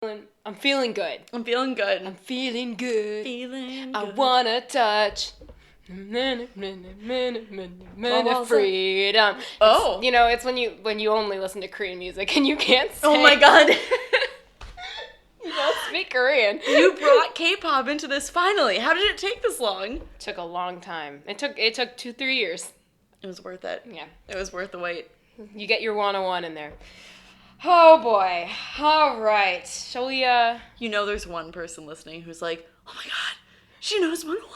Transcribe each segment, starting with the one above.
I'm feeling good. I'm feeling good. I'm feeling good. Feeling I good. wanna touch. Freedom. Oh. It's when you only listen to Korean music and you can't say. Oh my god. You don't speak Korean. You brought K-pop into this finally. How did it take this long? It took a long time. It took 2-3 years. It was worth it. Yeah. It was worth the wait. You get your 101 in there. Oh boy. All right. Shall we You know there's one person listening who's like, "Oh my god, she knows 101."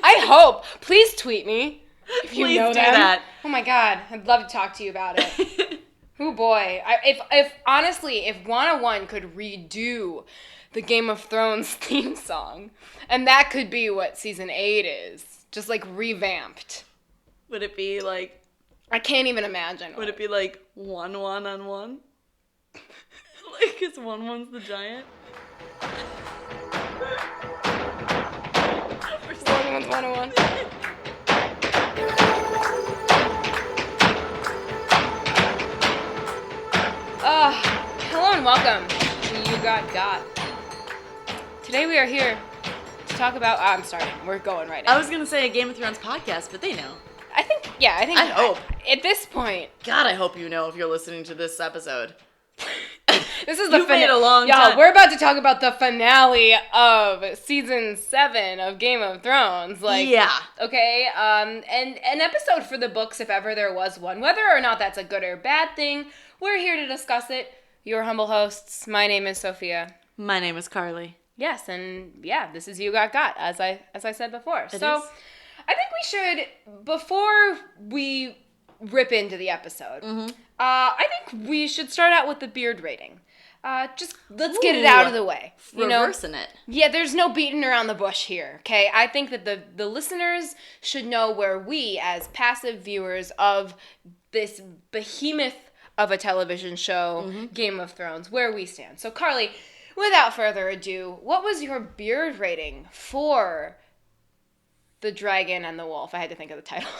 I hope. Please tweet me if you Please know do them. that. Oh my god. I'd love to talk to you about it. Oh boy. If honestly, if 101 could redo the Game of Thrones theme song, and that could be what season 8 is, just like revamped. Would it be like... I can't even imagine. Would it be like 1-1 on 1? Like, it's 1-1's the giant? 101's 101. Hello and welcome to You Got. Today we are here to talk about... I'm sorry, we're going right now. I was going to say a Game of Thrones podcast, but they know. I hope. At this point... God, I hope you know if you're listening to this episode. This is the You've waited a long time. Y'all, we're about to talk about the finale of season 7 of Game of Thrones. Yeah. Okay, and an episode for the books if ever there was one. Whether or not that's a good or bad thing, we're here to discuss it. Your humble hosts. My name is Sophia. My name is Carly. Yes, and yeah, this is You Got, as I said before. It so is. I think we should, before we rip into the episode, I think we should start out with the beard rating. Let's get it out of the way. Reversing it. Yeah, there's no beating around the bush here, okay? I think that the listeners should know where we, as passive viewers of this behemoth of a television show, Game of Thrones, where we stand. So, Carly, without further ado, what was your beard rating for The Dragon and the Wolf? I had to think of the title.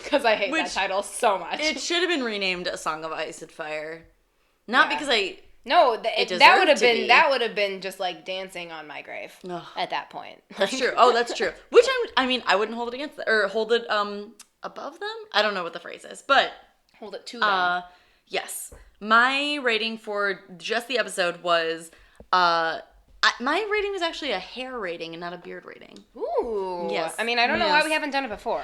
Because I hate that title so much. It should have been renamed A Song of Ice and Fire. Not because I... No, that would have been just like dancing on my grave at that point. That's true. Oh, that's true. Which I wouldn't hold it against them, or hold it above them. I don't know what the phrase is, but hold it to them. Yes, my rating for just the episode was my rating was actually a hair rating and not a beard rating. Ooh. Yes. I mean, I don't know why we haven't done it before.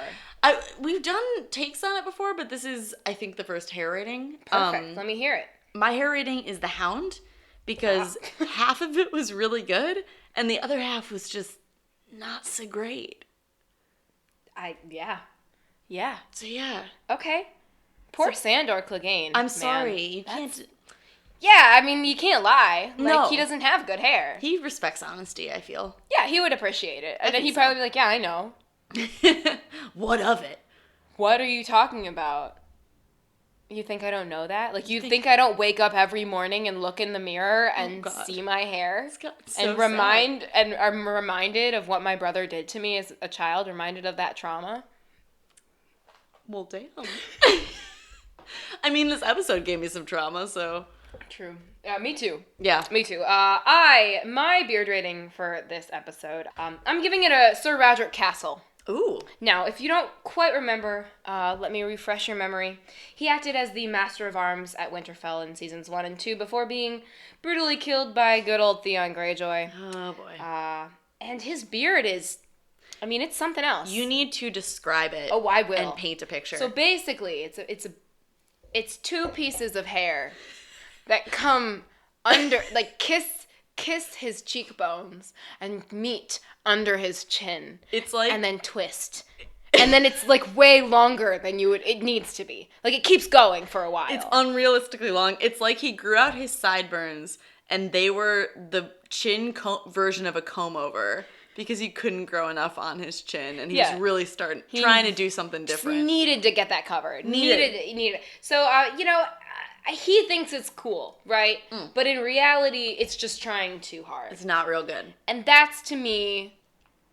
We've done takes on it before, but this is, I think, the first hair rating. Perfect. Let me hear it. My hair rating is the Hound, because half of it was really good, and the other half was just not so great. Yeah. So, yeah. Okay. Poor Sandor Clegane. I'm sorry. You can't... Yeah, I mean, you can't lie. No. He doesn't have good hair. He respects honesty, I feel. Yeah, he would appreciate it. And then he'd probably be like, yeah, I know. What of it? What are you talking about? You think I don't know that? Like, you think I don't wake up every morning and look in the mirror and see my hair? So and I'm reminded of what my brother did to me as a child, reminded of that trauma? Well, damn. I mean, this episode gave me some trauma, so... True. Me too. Yeah. Me too. My beard rating for this episode, I'm giving it a Sir Roderick Castle. Ooh. Now, if you don't quite remember, let me refresh your memory. He acted as the Master of Arms at Winterfell in seasons 1 and 2 before being brutally killed by good old Theon Greyjoy. Oh, boy. And his beard is, I mean, it's something else. You need to describe it. Oh, I will. And paint a picture. So basically, it's two pieces of hair that come under, like, kiss his cheekbones and meet under his chin. It's like... And then twist. And then it's, like, way longer than it needs to be. Like, it keeps going for a while. It's unrealistically long. It's like he grew out his sideburns, and they were the chin version of a comb-over. Because he couldn't grow enough on his chin, and he was really trying to do something different. Needed to get that covered. Needed. So, he thinks it's cool, right? But in reality, it's just trying too hard. It's not real good. And that's, to me,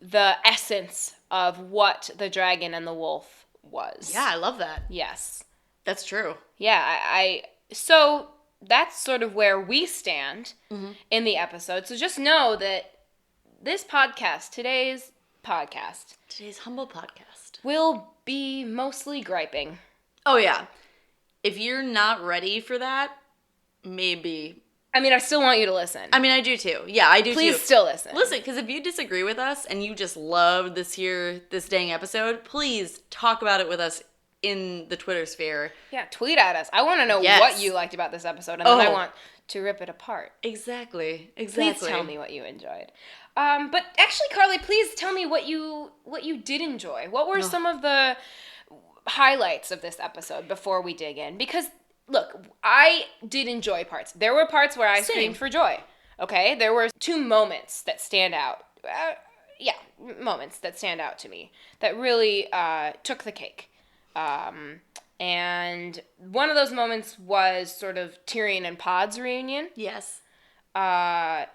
the essence of what The Dragon and the Wolf was. Yeah, I love that. Yes. That's true. Yeah, so that's sort of where we stand in the episode. So just know that this podcast, today's humble podcast, will be mostly griping. Oh, yeah. If you're not ready for that, maybe. I mean, I still want you to listen. I mean, I do too. Yeah, I do Please too. still listen. Listen, because if you disagree with us and you just loved this dang episode, please talk about it with us in the Twitter sphere. Yeah, tweet at us. I want to know what you liked about this episode, and then I want to rip it apart. Exactly. Please tell me what you enjoyed. But actually, Carly, please tell me what you did enjoy. What were some of the highlights of this episode before we dig in? Because, look, I did enjoy parts. There were parts where I screamed for joy. Okay? There were 2 moments that stand out. Moments that stand out to me that really took the cake. And one of those moments was sort of Tyrion and Pod's reunion. Yes. And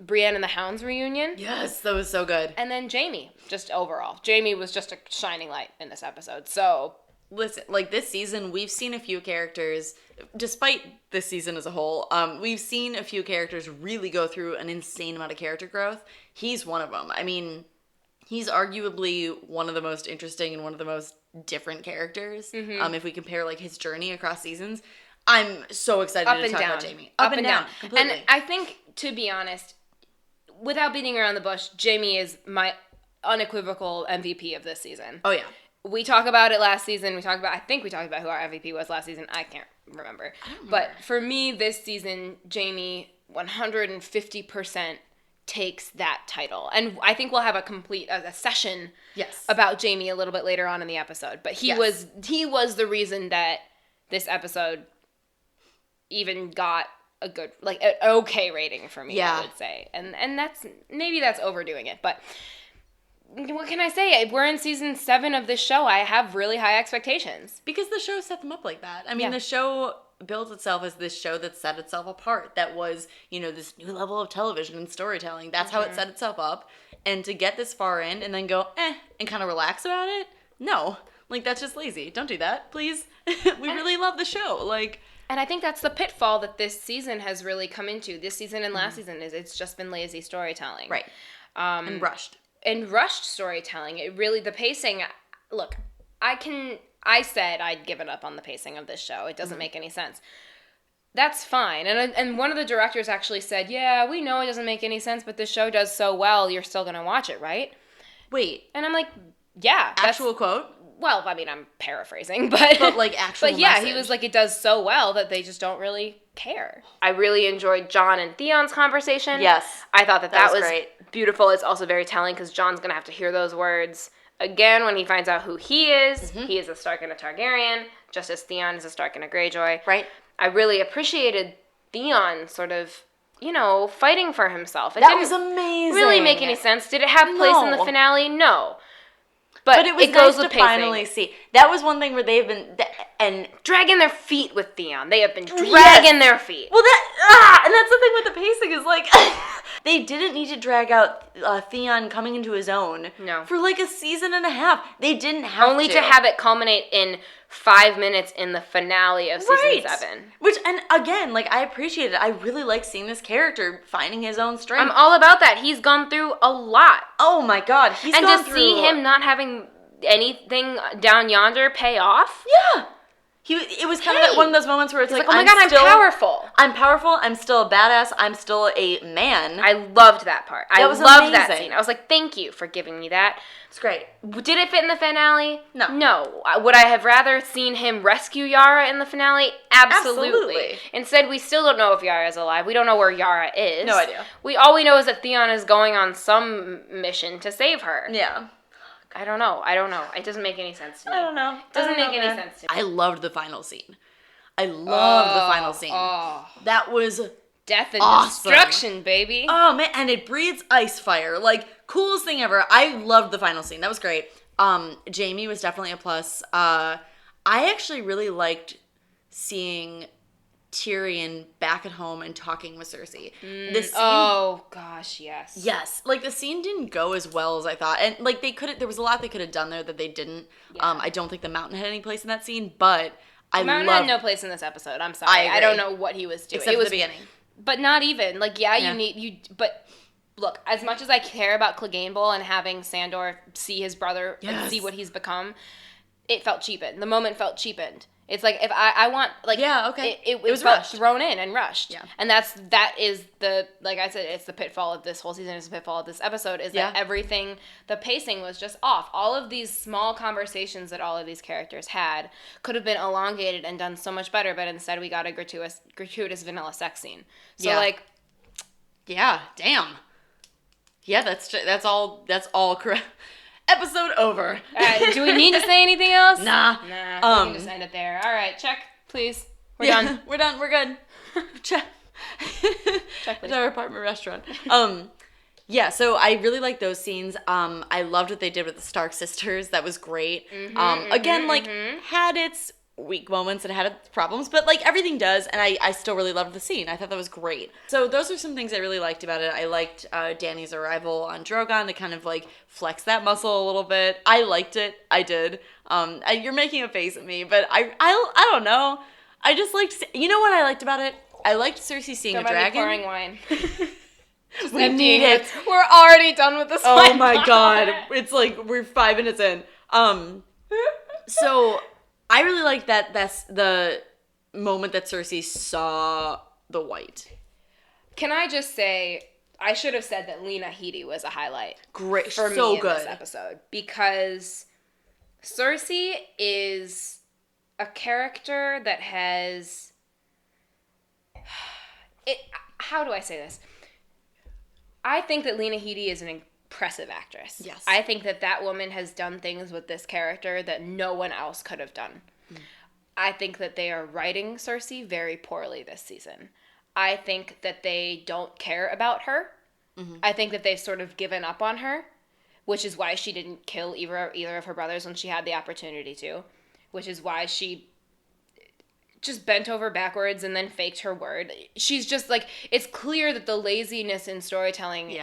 Brienne and the Hound's reunion. Yes, that was so good. And then Jaime, just overall. Jaime was just a shining light in this episode. So, listen, like this season, we've seen a few characters, despite this season as a whole, we've seen a few characters really go through an insane amount of character growth. He's one of them. I mean, he's arguably one of the most interesting and one of the most different characters. If we compare like his journey across seasons. I'm so excited to talk about Jaime. Up and down. Completely. And I think, to be honest, without beating around the bush, Jaime is my unequivocal MVP of this season. Oh, yeah. We talked about it last season. I think we talked about who our MVP was last season. I can't remember. But for me, this season, Jaime 150% takes that title. And I think we'll have a session about Jaime a little bit later on in the episode. But he was the reason that this episode even got a good, like, an okay rating for me, I would say. And maybe that's overdoing it, but what can I say? We're in season 7 of this show. I have really high expectations. Because the show set them up like that. I mean, the show built itself as this show that set itself apart. That was, this new level of television and storytelling. That's how it set itself up. And to get this far in and then go, and kind of relax about it? No. Like, that's just lazy. Don't do that, please. We really love the show. Like... And I think that's the pitfall that this season has really come into. This season and last season it's just been lazy storytelling. Right. And rushed. And rushed storytelling. It really, the pacing, look, I said I'd given up on the pacing of this show. It doesn't make any sense. That's fine. And one of the directors actually said, yeah, we know it doesn't make any sense, but this show does so well, you're still going to watch it, right? Wait. And I'm like, yeah. Actual quote? Well, I mean, I'm paraphrasing, but like actual But yeah, message. he was like, it does so well that they just don't really care. I really enjoyed Jon and Theon's conversation. Yes. I thought that was great. Beautiful. It's also very telling because Jon's going to have to hear those words again when he finds out who he is. He is a Stark and a Targaryen, just as Theon is a Stark and a Greyjoy. Right. I really appreciated Theon sort of, fighting for himself. That was amazing. Really make any sense. Did it have place in the finale? No. But it was nice to finally see. That was one thing where they've been... and dragging their feet with Theon. They have been dragging their feet. Well, and that's the thing with the pacing is, like... they didn't need to drag out Theon coming into his own. No. For, like, a season and a half. They didn't have Only to have it culminate in 5 minutes in the finale of season 7. Which, and again, like, I appreciate it. I really like seeing this character finding his own strength. I'm all about that. He's gone through a lot. Oh my god, he's gone through... And to see him not having anything down yonder pay off? Yeah. It was kind of one of those moments where it's like, oh my god, I'm powerful. I'm powerful. I'm still a badass. I'm still a man. I loved that part. I loved that scene. I was like, thank you for giving me that. It's great. Did it fit in the finale? No. No. Would I have rather seen him rescue Yara in the finale? Absolutely. Instead, we still don't know if Yara is alive. We don't know where Yara is. No idea. All we know is that Theon is going on some mission to save her. Yeah. I don't know. It doesn't make any sense to me. I don't know. It doesn't make any sense to me. I loved the final scene. That was death and awesome. destruction, baby. Oh, man. And it breathes ice fire. Like, coolest thing ever. I loved the final scene. That was great. Jaime was definitely a plus. I actually really liked seeing Tyrion back at home and talking with Cersei. Oh gosh, yes. Yes. Like, the scene didn't go as well as I thought. And like, there was a lot they could have done there that they didn't. Yeah. I don't think the mountain had any place in that scene, but The Mountain had no place in this episode. I'm sorry. I don't know what he was doing. Except for the beginning. But not even. Like, but look, as much as I care about Clegane Bowl and having Sandor see his brother and see what he's become, it felt cheapened. The moment felt cheapened. It's like, if I want, like, it was felt thrown in and rushed. Yeah. And that is the, like I said, it's the pitfall of this whole season, it's the pitfall of this episode, is that everything, the pacing was just off. All of these small conversations that all of these characters had could have been elongated and done so much better, but instead we got a gratuitous vanilla sex scene. So, like... Yeah, damn. Yeah, that's all correct. Episode over. Do we need to say anything else? Nah. We can just end it there. All right, check, please. We're done. We're done. We're good. Check. Check, please. It's our apartment restaurant. Yeah, so I really like those scenes. I loved what they did with the Stark sisters. That was great. Had its weak moments and had its problems, but like everything does, and I still really loved the scene. I thought that was great. So those are some things I really liked about it. I liked Dany's arrival on Drogon to kind of like flex that muscle a little bit. I liked it. I did. You're making a face at me, but I don't know. I just liked, you know what I liked about it? I liked Cersei seeing a dragon. Pouring wine. We need it. We're already done with this. Oh my god. It's like we're 5 minutes in. So I really like that that's the moment that Cersei saw the white. Can I just say, I should have said that Lena Headey was a highlight. Great. For so me in good. This episode. Because Cersei is a character that has... How do I say this? I think that Lena Headey is an impressive actress. Yes. I think that woman has done things with this character that no one else could have done. I think that they are writing Cersei very poorly this season. I think that they don't care about her. Mm-hmm. I think that they've sort of given up on her, which is why she didn't kill either of her brothers when she had the opportunity to, which is why she just bent over backwards and then faked her word. She's just like, it's clear that the laziness in storytelling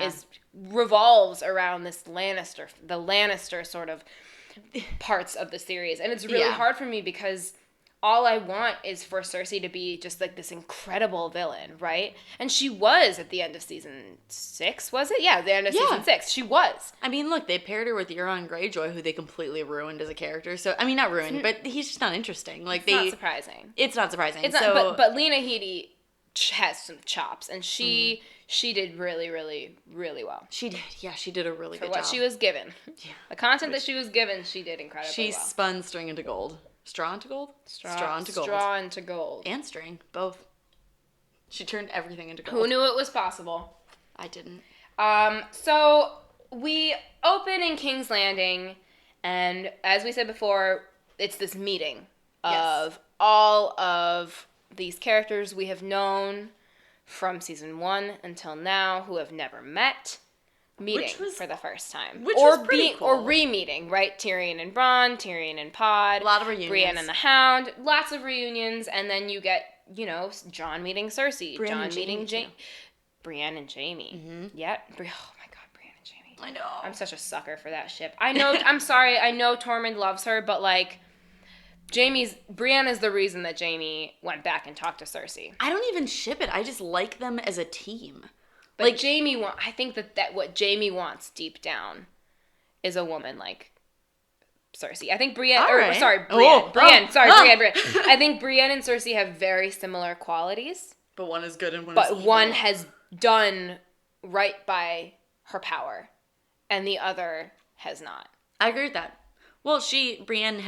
revolves around the Lannister sort of parts of the series. And it's really hard for me because all I want is for Cersei to be just like this incredible villain, right? And she was at the end of season 6, was it? Yeah, the end of season 6. She was. I mean, look, they paired her with Euron Greyjoy, who they completely ruined as a character. So, I mean, not ruined, but he's just not interesting. Like It's not surprising. It's not surprising. It's not, but Lena Headey has some chops, and she did really, really, really well. She did. Yeah, she did a really good job. For what she was given. Yeah. The content that she was given, she did incredibly well. She spun string into gold. Straw into gold? Straw into gold. Straw into gold. And string. Both. She turned everything into gold. Who knew it was possible? I didn't. So we open in King's Landing, and as we said before, it's this meeting of all of these characters we have known from season 1 until now who have never met. Meeting for the first time. Which was pretty cool. Or re-meeting, right? Tyrion and Bronn, Tyrion and Pod. A lot of reunions. Brienne and the Hound. Lots of reunions. And then you get, Jon meeting Cersei. Brienne Jon meeting Brienne and Jaime. Mm-hmm. Yeah. Oh my god, Brienne and Jaime. I know. I'm such a sucker for that ship. I know, I'm sorry, I know Tormund loves her, but like, Brienne is the reason that Jaime went back and talked to Cersei. I don't even ship it. I just like them as a team. But I think that what Jaime wants deep down is a woman like Cersei. I think Brienne. I think Brienne and Cersei have very similar qualities. But one is good and one is evil. But one has done right by her power, and the other has not. I agree with that. Well, Brienne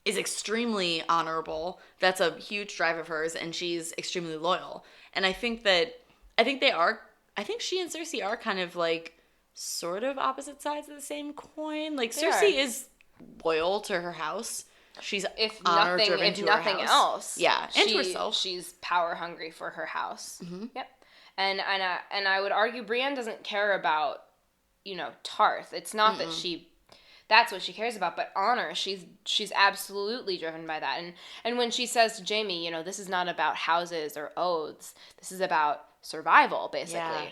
is extremely honorable. That's a huge drive of hers, and she's extremely loyal. And I think she and Cersei are kind of like sort of opposite sides of the same coin. Like Cersei is loyal to her house. She's honor-driven to her house. If nothing else. Yeah, and to herself. She's power hungry for her house. Mm-hmm. Yep. And I would argue Brienne doesn't care about, Tarth. It's not that that's what she cares about, but honor. She's absolutely driven by that. And when she says to Jaime, this is not about houses or oaths. This is about survival, basically. Yeah.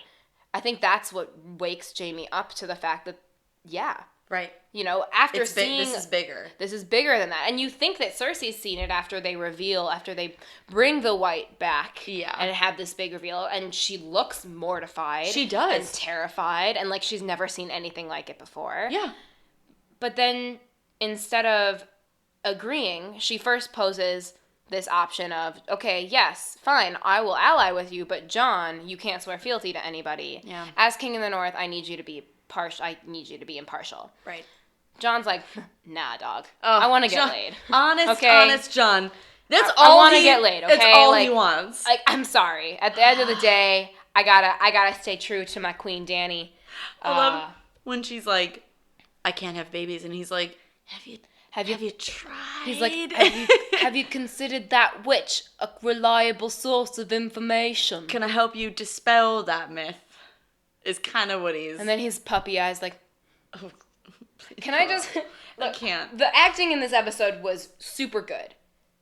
I think that's what wakes Jaime up to the fact that, Right. You know, after seeing... This is bigger. This is bigger than that. And you think that Cersei's seen it after they bring the white back. Yeah. And have this big reveal. And she looks mortified. She does. And terrified. And like she's never seen anything like it before. Yeah. But then, instead of agreeing, she first poses this option of, okay, yes, fine, I will ally with you, but Jon, you can't swear fealty to anybody. Yeah. As King of the North, I need you to be impartial. Right. John's like, nah, dog. I want to get laid. Honest Jon. That's I all want to get laid, okay? That's all he wants. Like, I'm sorry. At the end of the day, I gotta stay true to my queen, Danny. I love when she's like, I can't have babies, and he's like, Have you tried? He's like, have you considered that witch a reliable source of information? Can I help you dispel that myth? Is kind of what he's... And then his puppy eyes like... Oh, can I just... Look, I can't. The acting in this episode was super good.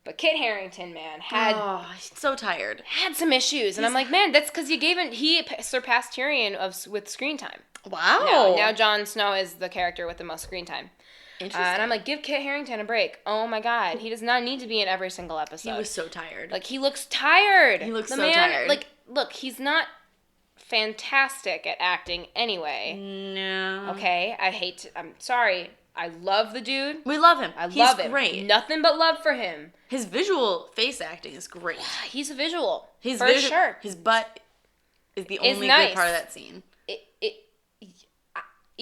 But Kit Harington, man, he's so tired. Had some issues. And I'm like, man, that's because he surpassed Tyrion with screen time. Wow. Now Jon Snow is the character with the most screen time. And I'm like, give Kit Harington a break. Oh my God. He does not need to be in every single episode. He was so tired. Like, he looks tired. He looks tired. Like, look, he's not fantastic at acting anyway. No. Okay? I'm sorry. I love the dude. We love him. He's great. Nothing but love for him. His visual face acting is great. Yeah, he's a visual. Sure. His butt is the only good part of that scene.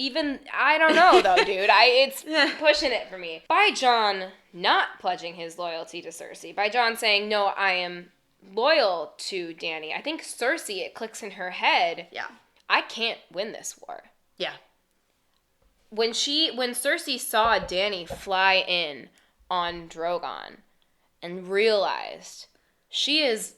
I don't know though, dude. It's pushing it for me. By Jon not pledging his loyalty to Cersei, by Jon saying, no, I am loyal to Danny, I think Cersei, it clicks in her head, yeah, I can't win this war. Yeah. When Cersei saw Danny fly in on Drogon and realized she is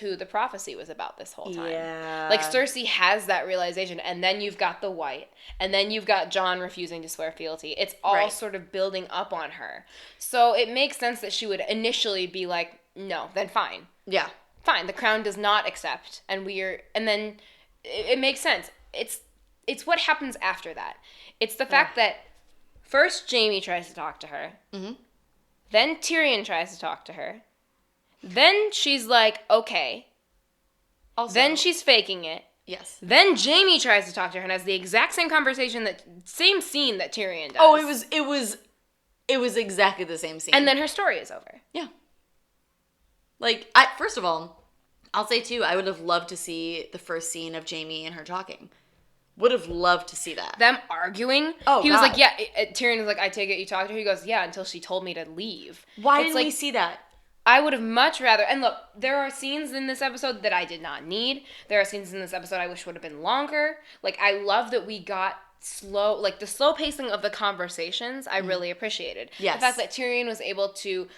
who the prophecy was about this whole time. Yeah. Like, Cersei has that realization, and then you've got the White, and then you've got Jon refusing to swear fealty. It's all sort of building up on her. So it makes sense that she would initially be like, no, then fine. Yeah. Fine, the crown does not accept, and then it makes sense. It's what happens after that. It's the fact that first Jaime tries to talk to her, then Tyrion tries to talk to her, then she's like, okay. Also, then she's faking it. Yes. Then Jaime tries to talk to her and has the exact same same scene that Tyrion does. Oh, it was exactly the same scene. And then her story is over. Yeah. Like, first of all, I'll say too, I would have loved to see the first scene of Jaime and her talking. Would have loved to see that. Them arguing. Oh, he was like, yeah. Tyrion was like, I take it you talked to her. He goes, yeah, until she told me to leave. Why didn't we see that? I would have much rather, and look, there are scenes in this episode that I did not need. There are scenes in this episode I wish would have been longer. Like, I love that we got the slow pacing of the conversations, I really appreciated. Yes. The fact that Tyrion was able to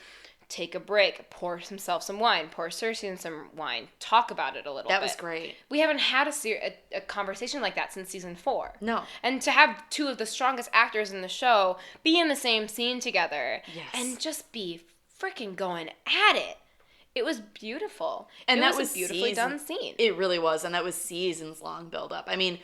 take a break, pour himself some wine, pour Cersei some wine, talk about it a little bit. That was great. We haven't had a conversation like that since season 4. No. And to have two of the strongest actors in the show be in the same scene together and just be freaking going at it. It was beautiful. And that was a beautifully done scene. It really was. And that was seasons long build up. I mean,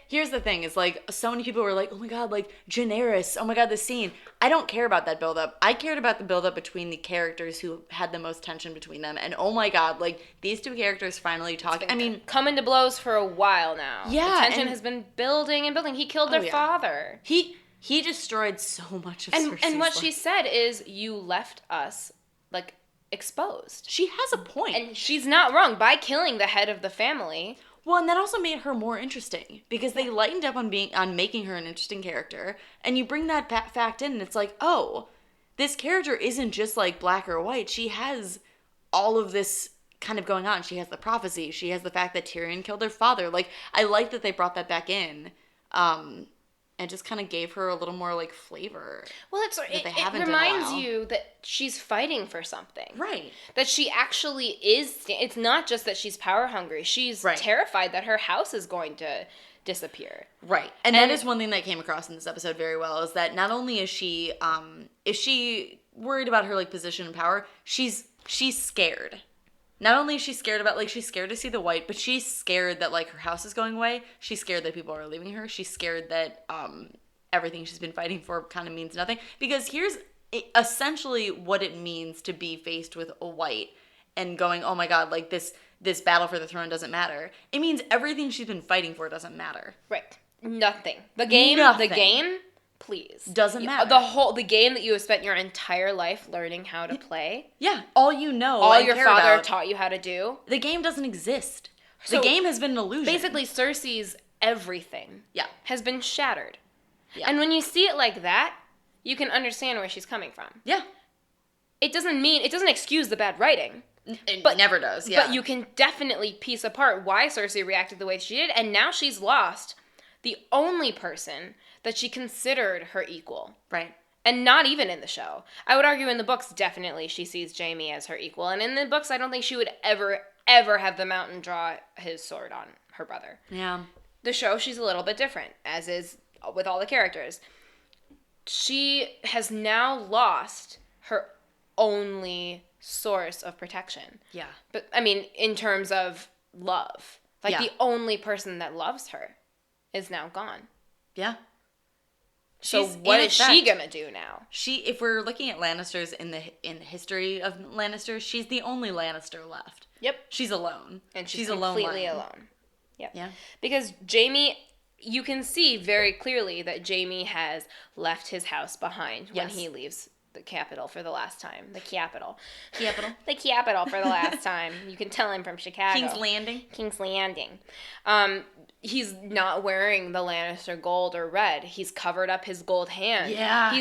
here's the thing is like so many people were like, oh my God, like Daenerys. Oh my God, the scene. I don't care about that build up. I cared about the build up between the characters who had the most tension between them. And oh my God, like these two characters finally talking. I mean, coming to blows for a while now. Yeah. The tension has been building and building. He killed their father. He destroyed so much of Cersei's and what life. she said is, you left us, like, exposed. She has a point. And she's not wrong by killing the head of the family. Well, and that also made her more interesting because they lightened up on making her an interesting character. And you bring that fact in and it's like, oh, this character isn't just like black or white. She has all of this kind of going on. She has the prophecy. She has the fact that Tyrion killed her father. Like, I like that they brought that back in. And just kind of gave her a little more, like, flavor. Well, it reminds you that she's fighting for something. Right. That she actually is... It's not just that she's power hungry. She's terrified that her house is going to disappear. Right. And that is one thing that came across in this episode very well, is that not only is she worried about her, like, position and power, she's scared. Not only is she scared about, like, she's scared to see the White, but she's scared that, like, her house is going away. She's scared that people are leaving her. She's scared that everything she's been fighting for kind of means nothing. Because here's essentially what it means to be faced with a white and going, oh my god, like this battle for the throne doesn't matter. It means everything she's been fighting for doesn't matter. Right. Nothing. The game, please. Doesn't matter. The game that you have spent your entire life learning how to play. Yeah. All you know. All your father taught you how to do. The game doesn't exist. So, the game has been an illusion. Basically, Cersei's everything has been shattered. Yeah. And when you see it like that, you can understand where she's coming from. Yeah. It doesn't excuse the bad writing. It never does, yeah. But you can definitely piece apart why Cersei reacted the way she did, and now she's lost the only person that she considered her equal. Right. And not even in the show. I would argue in the books, definitely, she sees Jaime as her equal. And in the books, I don't think she would ever have the Mountain draw his sword on her brother. Yeah. The show, she's a little bit different, as is with all the characters. She has now lost her only source of protection. Yeah. But, I mean, in terms of love. Like, the only person that loves her is now gone. Yeah. So what is she gonna do now? If we're looking at Lannisters in the history of Lannisters, she's the only Lannister left. Yep. She's alone. And she's completely alone. Yep. Yeah. Because Jaime, you can see very clearly that Jaime has left his house behind when he leaves the capital for the last time. The capital. The capital for the last time. You can tell I'm from Chicago. King's Landing. He's not wearing the Lannister gold or red. He's covered up his gold hand. Yeah. He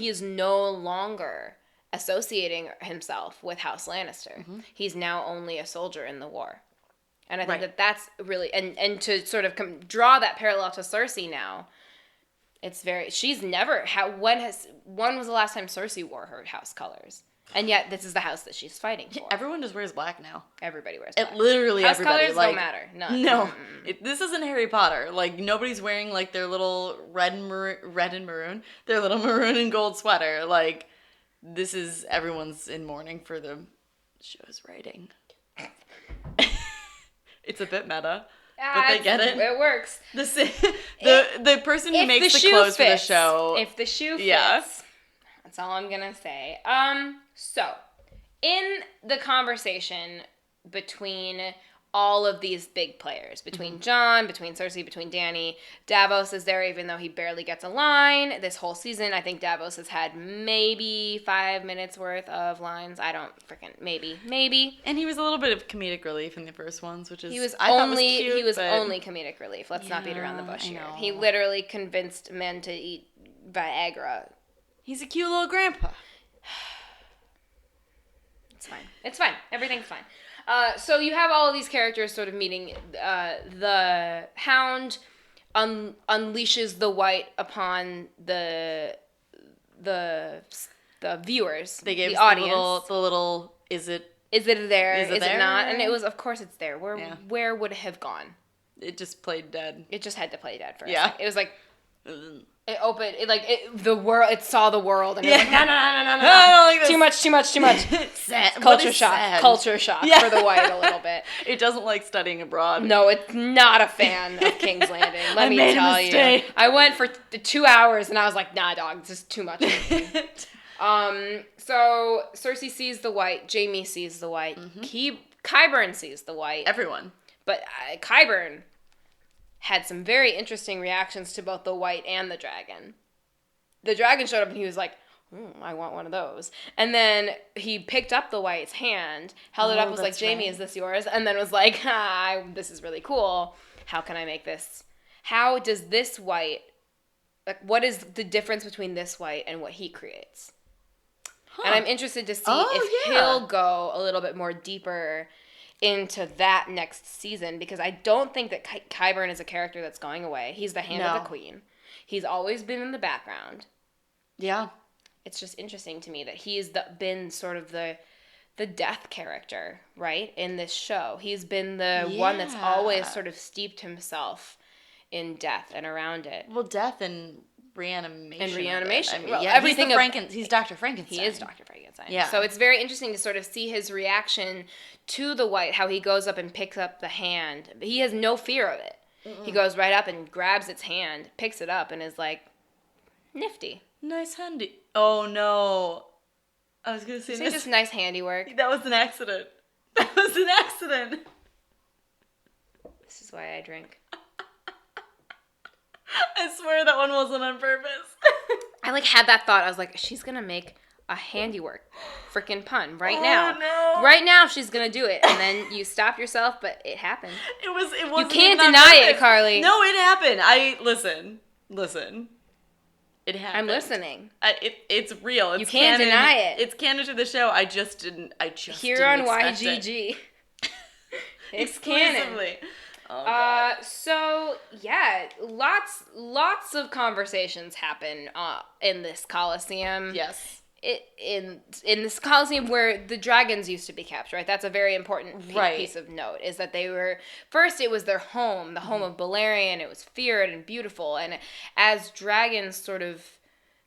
is no longer associating himself with House Lannister. Mm-hmm. He's now only a soldier in the war. And I think that's really, and to sort of draw that parallel to Cersei now, she's never, when was the last time Cersei wore her house colors? And yet, this is the house that she's fighting for. Everyone just wears black now. Everybody wears black. Literally house everybody. House colors don't matter. None. No. This isn't Harry Potter. Like, nobody's wearing, like, their little red and maroon. Their little maroon and gold sweater. Like, this is, everyone's in mourning for the show's writing. It's a bit meta. But they get it. It works. The person who makes the clothes for the show. If the shoe fits. That's all I'm gonna say. So, in the conversation between all of these big players, between Jon, between Cersei, between Danny, Davos is there even though he barely gets a line. This whole season, I think Davos has had maybe 5 minutes worth of lines. I don't freaking, maybe. And he was a little bit of comedic relief in the first ones, which is, he was only comedic relief. Let's not beat around the bush here. He literally convinced men to eat Viagra. He's a cute little grandpa. It's fine. Everything's fine. So you have all of these characters sort of meeting. The Hound unleashes the white upon the viewers. They gave the audience the little. Is it there? Is it there? not? And it was, of course, it's there. Where would it have gone? It just played dead. It just had to play dead for a second. It was like. It opened, the world, it saw the world, and it was like, no. I don't like this. Too much. Sad. Culture shock for the white a little bit. It doesn't like studying abroad. No, it's not a fan of King's Landing, let me tell you. I went for 2 hours, and I was like, nah, dog, this is too much. So, Cersei sees the white, Jaime sees the white, Qyburn sees the white. Everyone. But Qyburn had some very interesting reactions to both the white and the dragon. The dragon showed up and he was like, I want one of those. And then he picked up the white's hand, held it up, was like, Jaime, is this yours? And then was like, this is really cool. How can I make this? How does this white, like, what is the difference between this white and what he creates? And I'm interested to see if he'll go a little bit more deeper into that next season, because I don't think that Qyburn is a character that's going away. He's the hand of the queen. He's always been in the background. Yeah. It's just interesting to me that he's been sort of the death character, right, in this show. He's been the one that's always sort of steeped himself in death and around it. Well, death and reanimation. I mean, well, everything he's Dr. Frankenstein. He is Dr. Frankenstein. Yeah. So it's very interesting to sort of see his reaction to the white, how he goes up and picks up the hand. He has no fear of it. Mm-mm. He goes right up and grabs its hand, picks it up, and is like, Nifty. Nice handy. Oh, no. I was going to say this. Just nice handiwork. That was an accident. That was an accident. This is why I drink. I swear that one wasn't on purpose. I had that thought. I was like, she's going to make a handiwork freaking pun right now. No. Right now she's going to do it. And then you stopped yourself, but it happened. It wasn't. You can't deny it, Carly. No, it happened. Listen. It happened. I'm listening. It's real. It's you can't canon. deny it. It's canon to the show. I just didn't Here on expect YGG. It's exclusively. canon. Oh, God. So yeah, lots of conversations happen in this Coliseum. Yes. In this Coliseum where the dragons used to be kept, right? That's a very important piece of note, is that they were, first it was their home, the home of Balerion. It was feared and beautiful, and as dragons sort of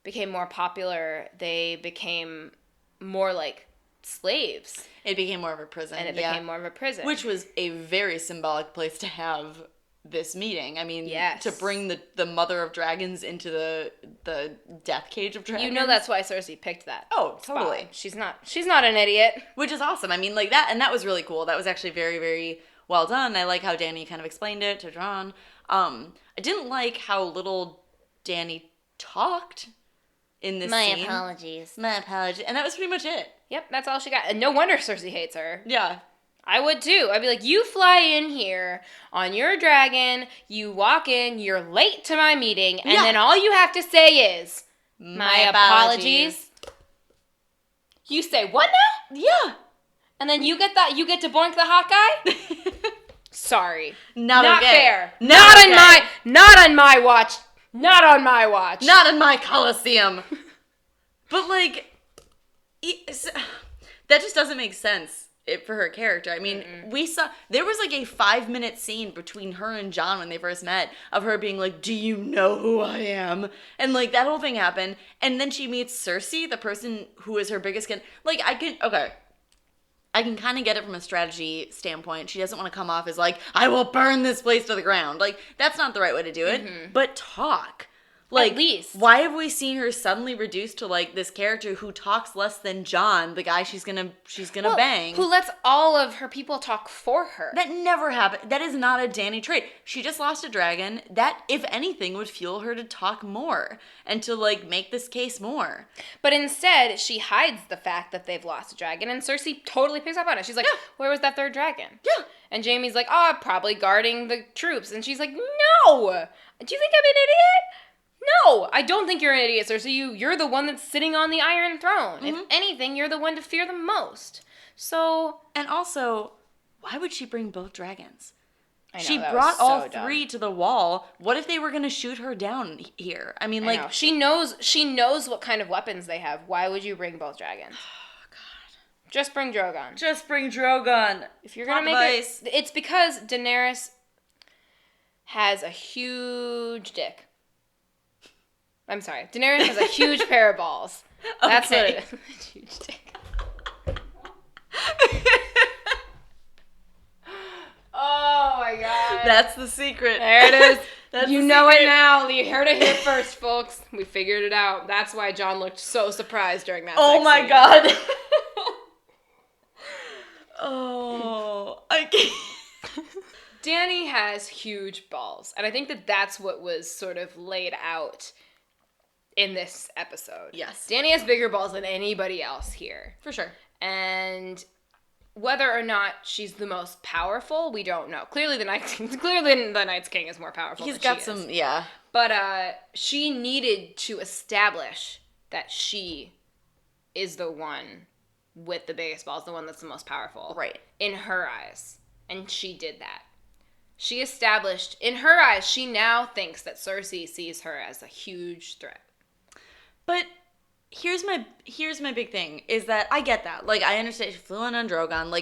became more popular, they became more like slaves. It became more of a prison. And it became more of a prison. Which was a very symbolic place to have this meeting. I mean, to bring the mother of dragons into the death cage of dragons. You know that's why Cersei picked that. Oh, totally. Spot. She's not an idiot. Which is awesome. I mean, that was really cool. That was actually very, very well done. I like how Danny kind of explained it to Jon. I didn't like how little Danny talked in this scene. My apologies. And that was pretty much it. Yep, that's all she got. And no wonder Cersei hates her. Yeah. I would too. I'd be like, you fly in here on your dragon, you walk in, you're late to my meeting, and then all you have to say is, my apologies. You say, what now? Yeah. And then you get to boink the hot guy? Sorry. Not okay. Fair. Not on my watch. Not on my watch. Not in my Coliseum. But that just doesn't make sense. For her character. I mean, there was a 5-minute scene between her and Jon when they first met of her being like, do you know who I am? And that whole thing happened. And then she meets Cersei, the person who is her biggest I can kind of get it from a strategy standpoint. She doesn't want to come off as I will burn this place to the ground. That's not the right way to do it. But talk. At least. Why have we seen her suddenly reduced to this character who talks less than Jon, the guy she's gonna bang, who lets all of her people talk for her? That never happened. That is not a Danny trait. She just lost a dragon. That, if anything, would fuel her to talk more and to make this case more. But instead, she hides the fact that they've lost a dragon, and Cersei totally picks up on it. She's like, where was that third dragon? Yeah. And Jaime's like, probably guarding the troops. And she's like, no! Do you think I'm an idiot? No, I don't think you're an idiot, Cersei. You're the one that's sitting on the Iron Throne. If anything, you're the one to fear the most. So... And also, why would she bring both dragons? I know, she brought all three to the wall. What if they were going to shoot her down here? I mean, I know. She knows what kind of weapons they have. Why would you bring both dragons? Oh, God. Just bring Drogon. Just bring Drogon. If you're going to make it... It's because Daenerys has a huge dick. I'm sorry. Daenerys has a huge pair of balls. That's what it is. Huge dick. Oh my God. That's the secret. There it is. You know it now. You heard it here first, folks. We figured it out. That's why Jon looked so surprised during that Oh my scene. God. Oh, I can't. Danny has huge balls. And I think that that's what was sort of laid out in this episode. Yes. Danny has bigger balls than anybody else here. For sure. And whether or not she's the most powerful, we don't know. Clearly the Night's King is more powerful. He's got some, yeah. But she needed to establish that she is the one with the biggest balls, the one that's the most powerful. Right. In her eyes. And she did that. She established, in her eyes, she now thinks that Cersei sees her as a huge threat. But here's my big thing, is that I get that. I understand she flew in on Drogon,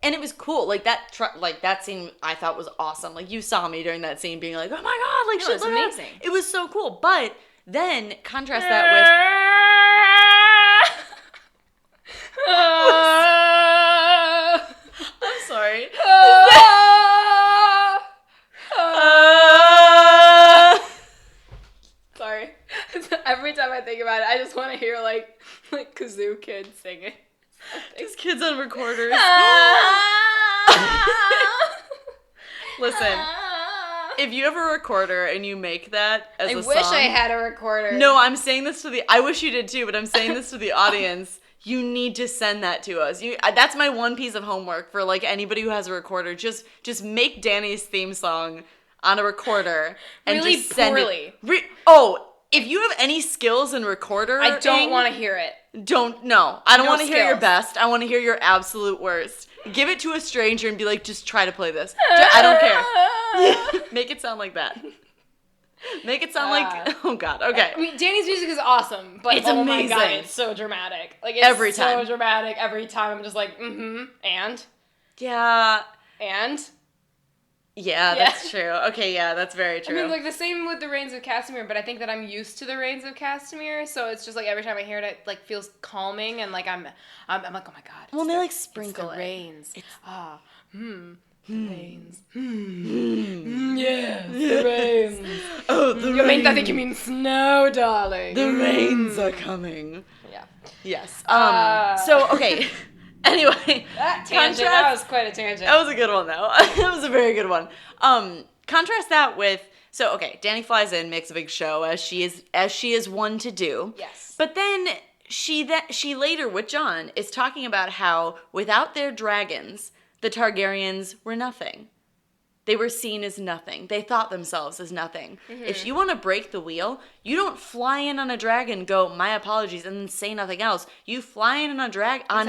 and it was cool. That scene I thought was awesome. You saw me during that scene being like, oh my God, it was amazing. It was so cool. But then contrast that with... I'm sorry. Sorry. Every kids singing. Just kids on recorders. Listen, if you have a recorder and you make that as a song... I wish I had a recorder. No, I'm saying this to the... I wish you did too, but I'm saying this to the audience. You need to send that to us. That's my one piece of homework for, like, anybody who has a recorder. Just make Danny's theme song on a recorder and really just send poorly. it. If you have any skills in recorder... I don't want to hear it. I don't want to hear your best. I want to hear your absolute worst. Give it to a stranger and be like, just try to play this. I don't care. Make it sound like that. Make it sound like, oh God, okay. I mean, Danny's music is awesome, but it's oh amazing. My God, it's so dramatic. Like, it's every time. So dramatic every time. I'm just like, and? Yeah. And? Yeah, that's true. Okay, yeah, that's very true. I mean, like, the same with the Rains of Castamere, but I think that I'm used to the Rains of Castamere, so it's just like every time I hear it like feels calming, and like I'm like, oh my God. Well, they like sprinkle the it. Rains. The rains. Yes, the rains. Oh, the rains. I think you mean snow, darling. The rains are coming. Yeah. Yes. So, okay. Anyway. That was quite a tangent. That was a good one, though. That was a very good one. Contrast that with... So, okay, Danny flies in, makes a big show, as she is one to do. Yes. But then she later, with Jon, is talking about how without their dragons... the Targaryens were nothing. They were seen as nothing. They thought themselves as nothing. Mm-hmm. If you want to break the wheel, you don't fly in on a dragon, go, my apologies, and then say nothing else. You fly in on a dragon. I'm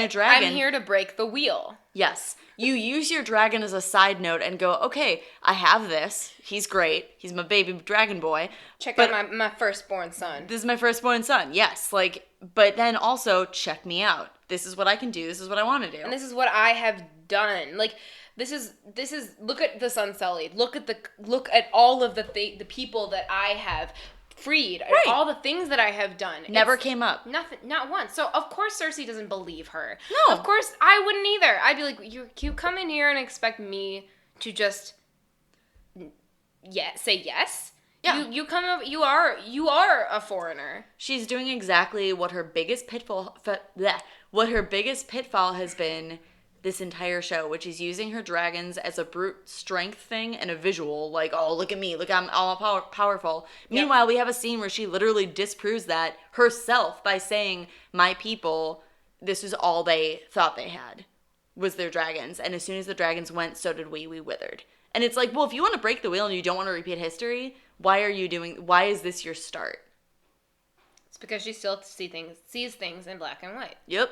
here to break the wheel. Yes. You use your dragon as a side note and go, okay, I have this. He's great. He's my baby dragon boy. Check out my firstborn son. This is my firstborn son. Yes. Like, but then also check me out. This is what I can do. This is what I want to do. And this is what I have done. Like, this is look at the Unsullied. Look at all of the people that I have freed. Right. All the things that I have done. Never came up. Nothing, not once. So of course Cersei doesn't believe her. No. Of course I wouldn't either. I'd be like, you come in here and expect me to just say yes? Yeah. You come over, you are a foreigner. She's doing exactly what her biggest pitfall has been this entire show, which is using her dragons as a brute strength thing and a visual, like, oh, look at me, look, I'm all powerful. Yep. Meanwhile, we have a scene where she literally disproves that herself by saying, my people, this is all they thought they had, was their dragons. And as soon as the dragons went, so did we withered. And it's like, well, if you want to break the wheel and you don't want to repeat history, why is this your start? It's because she still sees things in black and white. Yep.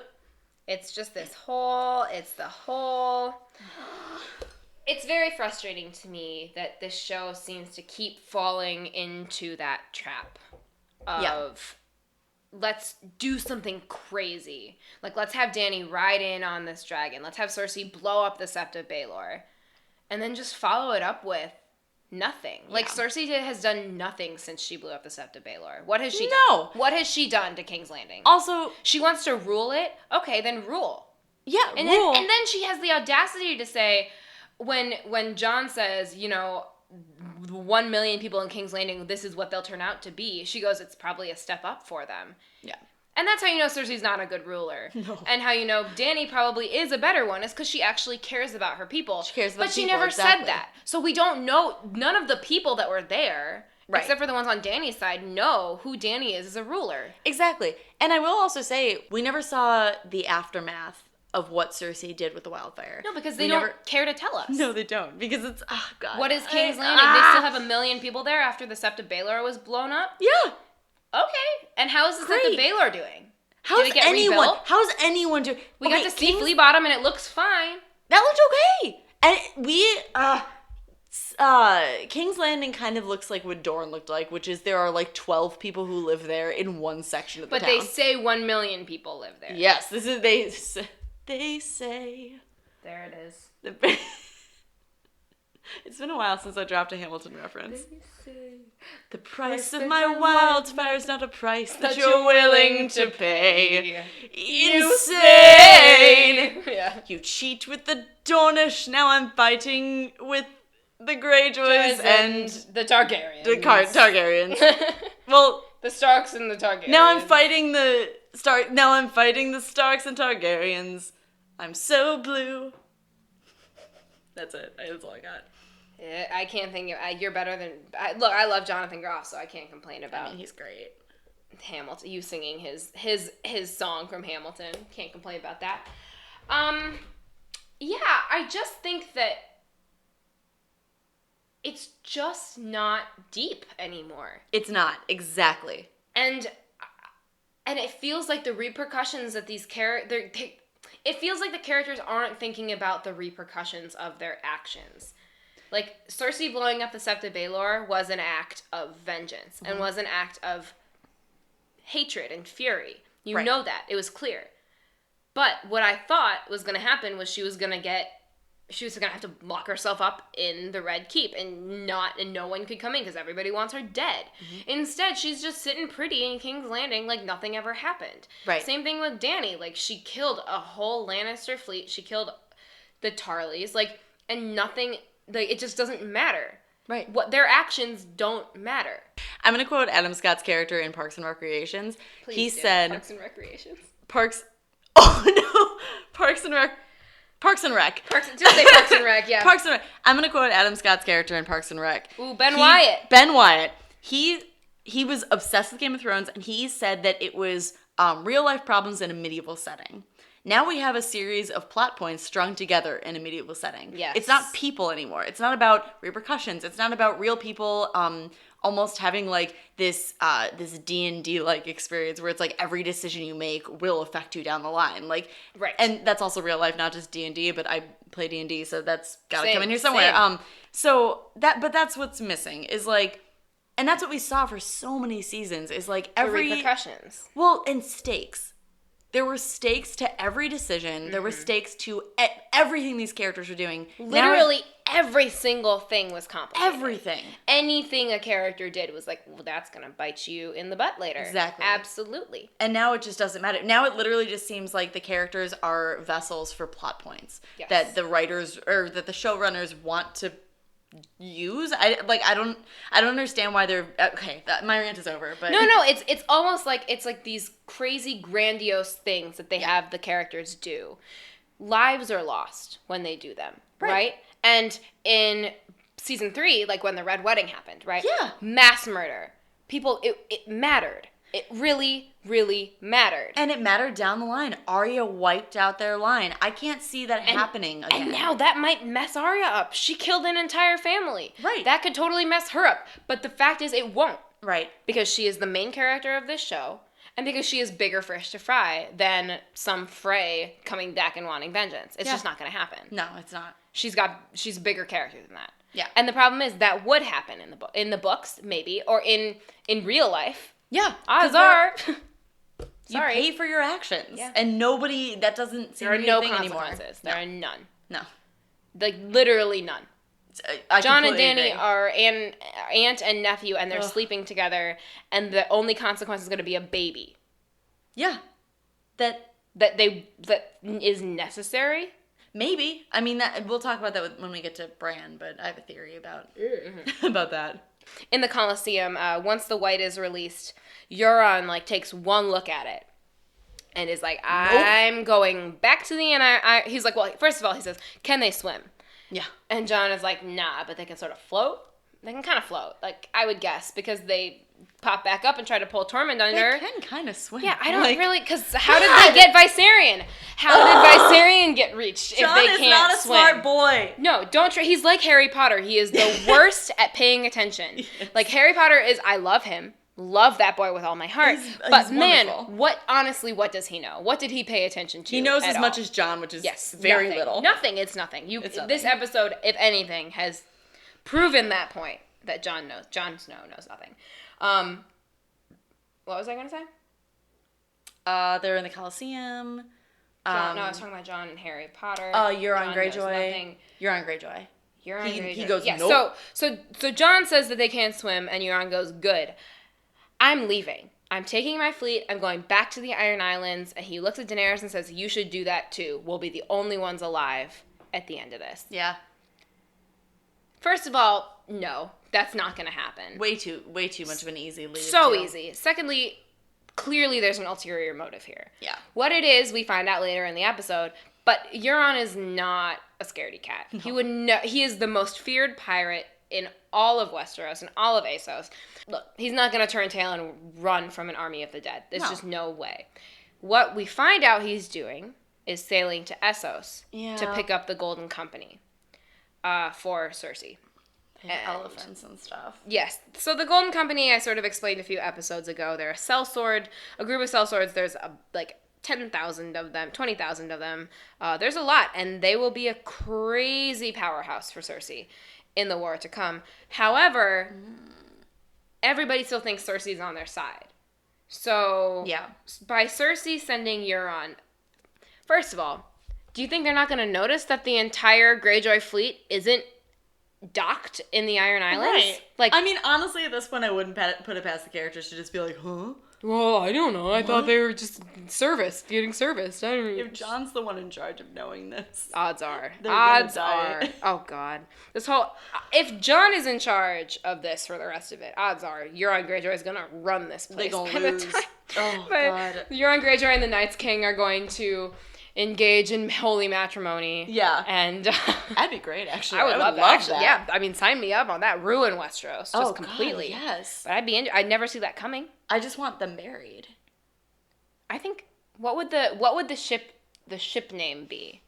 It's just it's very frustrating to me that this show seems to keep falling into that trap of let's do something crazy. Like, let's have Danny ride in on this dragon. Let's have Cersei blow up the Sept of Baelor. And then just follow it up with nothing. Yeah. Like, Cersei has done nothing since she blew up the Sept of Baelor. What has she done? What has she done to King's Landing? Also, she wants to rule it? Okay, then rule. Yeah, and rule. And then she has the audacity to say, when Jon says, 1 million people in King's Landing, this is what they'll turn out to be, she goes, it's probably a step up for them. Yeah. And that's how you know Cersei's not a good ruler. No. And how you know Danny probably is a better one is because she actually cares about her people. She cares about But she people, never said that. So we don't know, none of the people that were there, right, except for the ones on Danny's side, know who Danny is as a ruler. Exactly. And I will also say, we never saw the aftermath of what Cersei did with the wildfire. No, because they don't care to tell us. No, they don't. Because it's, oh God. What is King's Landing? They still have 1 million people there after the Sept of Baelor was blown up? Yeah. Okay. And how is the Sept of Baelor doing? How's anyone doing? We got to see Flea Bottom and it looks fine. That looked okay. And King's Landing kind of looks like what Dorne looked like, which is there are like 12 people who live there in one section of the town. But they say 1 million people live there. Yes, they say. There it is. It's been a while since I dropped a Hamilton reference. The price of my wildfire is not a price that you're willing to pay. Insane! Yeah. You cheat with the Dornish, now I'm fighting with the Greyjoys and the Targaryens. The Targaryens. Well, the Starks and the Targaryens. Now I'm fighting the Now I'm fighting the Starks and Targaryens. I'm so blue. That's it. That's all I got. I can't think of... You're better than... Look, I love Jonathan Groff, so I can't complain about... I mean, he's great. Hamilton. You singing his song from Hamilton. Can't complain about that. Yeah, I just think that it's just not deep anymore. It's not. Exactly. And it feels like the repercussions that these characters... It feels like the characters aren't thinking about the repercussions of their actions. Like, Cersei blowing up the Sept of Baelor was an act of vengeance and was an act of hatred and fury. You know that. It was clear. But what I thought was going to happen was she was going to have to lock herself up in the Red Keep and no one could come in because everybody wants her dead. Instead, she's just sitting pretty in King's Landing like nothing ever happened. Right. Same thing with Dany. Like, she killed a whole Lannister fleet. She killed the Tarleys. Like, and nothing... Like, it just doesn't matter. Right. What their actions don't matter. I'm going to quote Adam Scott's character in Parks and Recreations. Please he do. said... Parks and Recreations. Oh, no. Parks and Rec. Just say Parks and Rec, yeah. Parks and Rec. I'm going to quote Adam Scott's character in Parks and Rec. Ooh, Ben Wyatt. Ben Wyatt. He was obsessed with Game of Thrones, and he said that it was real-life problems in a medieval setting. Now we have a series of plot points strung together in a medieval setting. Yes. It's not people anymore. It's not about repercussions. It's not about real people almost having like this D&D like experience where it's like every decision you make will affect you down the line. Like, right. And that's also real life, not just D&D, but I play D&D, so that's got to come in here somewhere. But that's what's missing is like, and that's what we saw for so many seasons is like every... The repercussions. Well, and stakes. There were stakes to every decision. Mm-hmm. There were stakes to everything these characters were doing. Literally every single thing was complicated. Everything. Anything a character did was like, well, that's going to bite you in the butt later. Exactly. Absolutely. And now it just doesn't matter. Now it literally just seems like the characters are vessels for plot points. Yes. That the writers or that the showrunners want to use. I don't understand why they're okay. My rant is over. But no, it's almost like it's like these crazy grandiose things that they have the characters do. Lives are lost when they do them, right? And in season 3, like when the Red Wedding happened, right? Yeah, mass murder. People, it mattered. It really, really mattered. And it mattered down the line. Arya wiped out their line. I can't see that happening again. And now that might mess Arya up. She killed an entire family. Right. That could totally mess her up. But the fact is it won't. Right. Because she is the main character of this show. And because she is bigger fish to fry than some Frey coming back and wanting vengeance. It's just not going to happen. No, it's not. She's a bigger character than that. Yeah. And the problem is that would happen in the books, maybe. Or in real life. Yeah. Odds are. You pay for your actions. Yeah. And that doesn't seem to be a thing anymore. There are none. No. Like, literally none. John and Danny are aunt and nephew, and they're sleeping together, and the only consequence is going to be a baby. Yeah. That is necessary? Maybe. I mean, we'll talk about that when we get to Bran, but I have a theory about that. In the Colosseum, once the White is released, Euron takes one look at it and is like, I'm going back to the inn. He's like, well, first of all, he says, can they swim? Yeah. And Jon is like, nah, but they can sort of float. They can kind of float, I would guess, because they pop back up and try to pull Tormund under. They can kind of swim. Yeah, I don't really, because how did they get Viserion? How did Viserion get reached if they can't swim? Jon is not a smart boy. No, don't try. He's like Harry Potter. He is the worst at paying attention. Yes. Like, Harry Potter I love him. Love that boy with all my heart. But man, what does he know? What did he pay attention to? He knows as much as Jon, which is very little. Nothing. It's nothing. This episode, if anything, has proven that point that Jon Snow knows nothing. What was I going to say? They're in the Colosseum. No, I was talking about Jon and Harry Potter. Euron Greyjoy. Euron Greyjoy. He goes, yeah, nope. So Jon says that they can't swim, and Euron goes, good. I'm leaving. I'm taking my fleet. I'm going back to the Iron Islands. And he looks at Daenerys and says, you should do that too. We'll be the only ones alive at the end of this. Yeah. First of all, no, that's not going to happen. Way too much of an easy lead. So easy. Secondly, clearly there's an ulterior motive here. Yeah. What it is, we find out later in the episode, but Euron is not a scaredy cat. No. He is the most feared pirate in all of Westeros and all of Essos. Look, he's not going to turn tail and run from an army of the dead. There's just no way. What we find out he's doing is sailing to Essos to pick up the Golden Company for Cersei. And elephants and stuff. Yes. So the Golden Company, I sort of explained a few episodes ago. They're a group of sellswords. There's 10,000 of them, 20,000 of them. There's a lot, and they will be a crazy powerhouse for Cersei in the war to come. However, everybody still thinks Cersei's on their side. So by Cersei sending Euron, first of all, do you think they're not going to notice that the entire Greyjoy fleet isn't docked in the Iron Islands? Right. I mean, honestly, at this point, I wouldn't put it past the characters to just be like, huh? Well, I don't know. I thought they were just getting serviced. If Jon's the one in charge of knowing this, odds are. Oh, God. If Jon is in charge of this for the rest of it, odds are Euron Greyjoy is going to run this place. They're going to lose. God. Euron Greyjoy and the Night's King are going to engage in holy matrimony. Yeah. And that'd be great, actually. I would love that. Actually, yeah. I mean, sign me up on that. Ruin Westeros. Just completely. God, yes. But I'd never see that coming. I just want them married. I think what would the ship name be?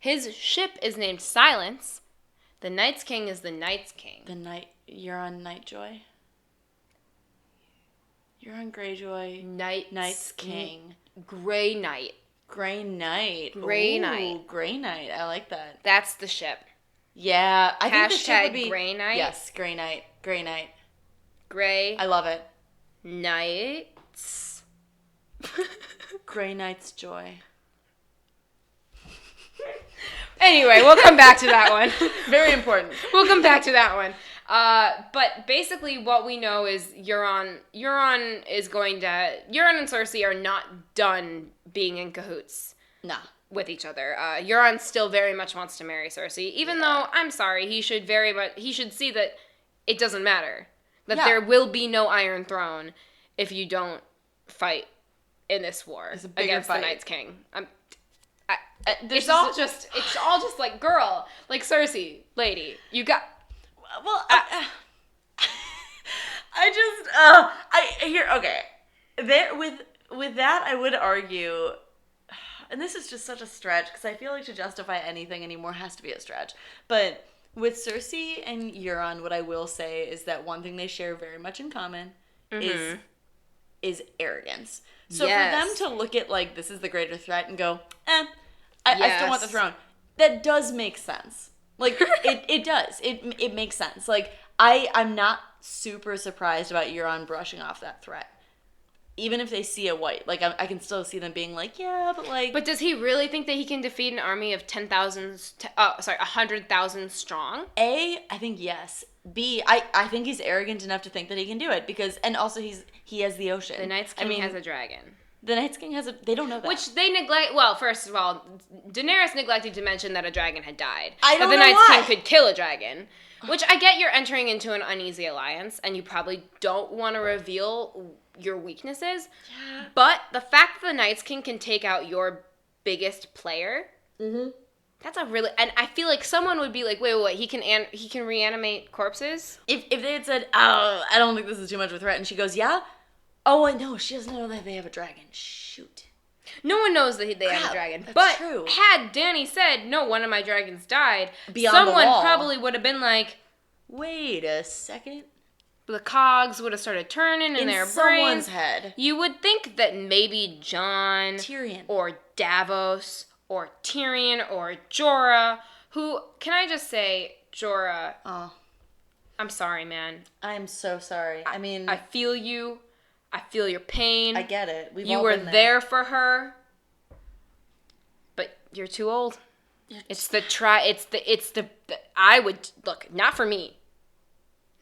His ship is named Silence. The Night's King is the Night's King. Euron Nightjoy. Euron Greyjoy. Night's King. Grey Knight. Grey Knight. Grey Knight. Grey Knight. I like that. That's the ship. Yeah. I think the ship would be Grey Knight. Yes, Grey Knight. Grey Knight. Grey. I love it. Knights. Grey Knight's Joy. Anyway, we'll come back to that one. Very important. We'll come back to that one. But basically what we know is Euron and Cersei are not done being in cahoots. Nah. With each other. Euron still very much wants to marry Cersei, even though, I'm sorry, he should see that it doesn't matter. That there will be no Iron Throne if you don't fight in this war against the Night's King. It's all just like, girl, like Cersei, lady, you got. Well, okay. There with that, I would argue, and this is just such a stretch because I feel like to justify anything anymore has to be a stretch, but. With Cersei and Euron, what I will say is that one thing they share very much in common is arrogance. So for them to look at, like, this is the greater threat and go, I still want the throne, that does make sense. Like, it does. It makes sense. Like, I'm not super surprised about Euron brushing off that threat. Even if they see a white, like, I can still see them being like, yeah, but like... But does he really think that he can defeat an army of 100,000 strong? A, I think yes. B, I think he's arrogant enough to think that he can do it because, and also he has the ocean. The Night's King has a dragon. The Night's King they don't know that. Which they neglect, well, first of all, Daenerys neglected to mention that a dragon had died. I don't know why. The Night's King could kill a dragon. Which I get you're entering into an uneasy alliance and you probably don't want to reveal your weaknesses, but the fact that the Night's King can take out your biggest player, that's a really, and I feel like someone would be like, wait, he can reanimate corpses? If they had said, oh, I don't think this is too much of a threat, and she goes, yeah? Oh, I know, she doesn't know that they have a dragon. Shoot. No one knows that they have a dragon. But true. Had Dany said, no, one of my dragons died, someone probably would have been like, wait a second. The cogs would have started turning in their someone's brains. Head. You would think that maybe Jon, Tyrion, or Davos, or Tyrion, or Jorah, who, can I just say, Jorah, I'm sorry, man. I'm so sorry. I mean... I feel you. I feel your pain. I get it. You were there for her. But you're too old. I would, look, not for me.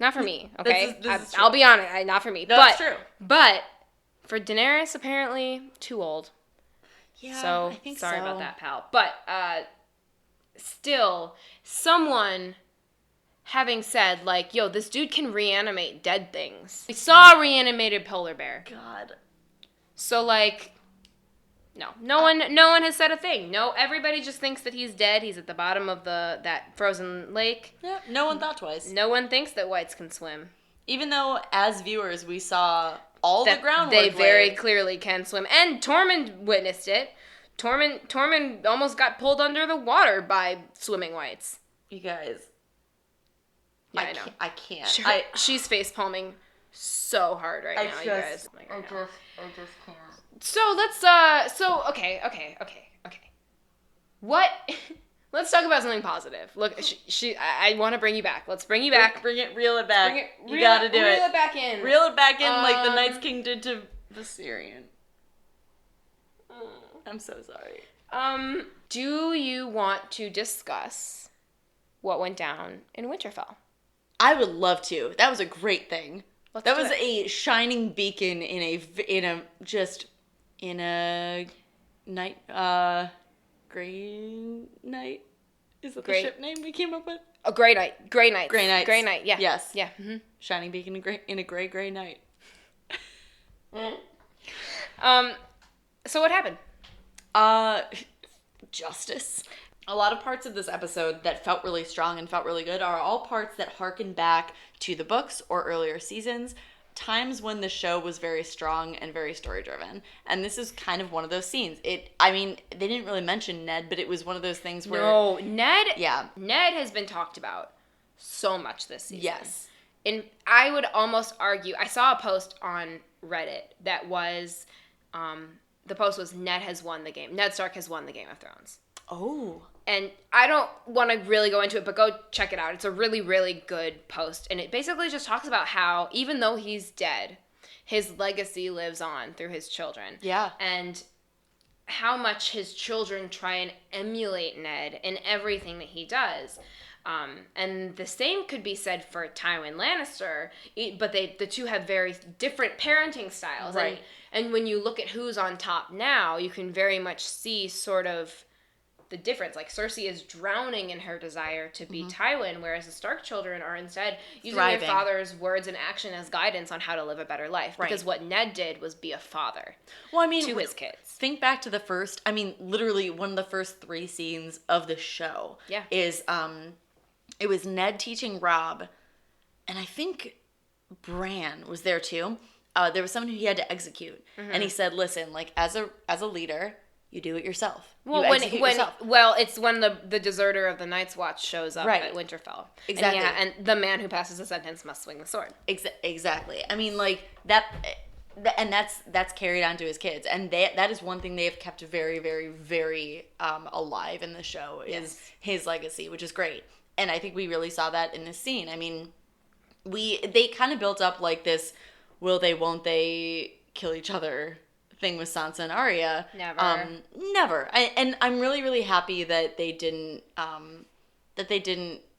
Not for me, okay? I'll be honest, not for me. No, that's true. But for Daenerys, apparently, too old. Yeah, so, I think sorry about that, pal. But still, someone having said, like, yo, this dude can reanimate dead things. We saw a reanimated polar bear. God. So, like, no one has said a thing. No, everybody just thinks that he's dead. He's at the bottom of that frozen lake. Yeah, no one thought twice. No one thinks that whites can swim. Even though, as viewers, we saw all the groundwork they very clearly can swim. And Tormund witnessed it. Tormund almost got pulled under the water by swimming whites. You guys. Yeah, I know. I can't. She's face palming so hard right now, you guys. I just can't. So let's okay. What? Let's talk about something positive. Look, I want to bring you back. Let's bring you back. Reel it back. You gotta do it. Reel it back in. Reel it back in like the Night's King did to Viserion. I'm so sorry. Do you want to discuss what went down in Winterfell? I would love to. That was a great thing. That was a shining beacon in a night, Grey Night? Is that the ship name we came up with? A Grey Night. Grey Night. Grey Night. Grey Night, yeah. Yes. Yeah. Mm-hmm. Shining beacon in a gray night. So what happened? Justice. A lot of parts of this episode that felt really strong and felt really good are all parts that harken back to the books or earlier seasons, times when the show was very strong and very story-driven. And this is kind of one of those scenes. They didn't really mention Ned, but it was one of those things where... No, Ned... Yeah. Ned has been talked about so much this season. Yes. And I would almost argue... I saw a post on Reddit that was... the post was Ned Stark has won the Game of Thrones. Oh. And I don't want to really go into it, but go check it out. It's a really, really good post. And it basically just talks about how, even though he's dead, his legacy lives on through his children. Yeah. And how much his children try and emulate Ned in everything that he does. And the same could be said for Tywin Lannister, but the two have very different parenting styles. Right. And when you look at who's on top now, you can very much see sort of the difference. Like, Cersei is drowning in her desire to be Tywin, whereas the Stark children are instead using their father's words and action as guidance on how to live a better life. Right. Because what Ned did was be a father to his kids. Think back to literally one of the first 3 scenes of the show. Yeah. Is, it was Ned teaching Robb, and I think Bran was there too. There was someone who he had to execute. Mm-hmm. And he said, listen, like, as a leader... You do it yourself. Well, it's when the deserter of the Night's Watch shows up at Winterfell. Exactly. And the man who passes the sentence must swing the sword. Exactly. I mean, like, and that's carried on to his kids. And that is one thing they have kept very, very, very alive in the show is his legacy, which is great. And I think we really saw that in this scene. I mean, they kind of built up like this will they, won't they kill each other thing with Sansa and Arya. Never. And I'm really, really happy that they didn't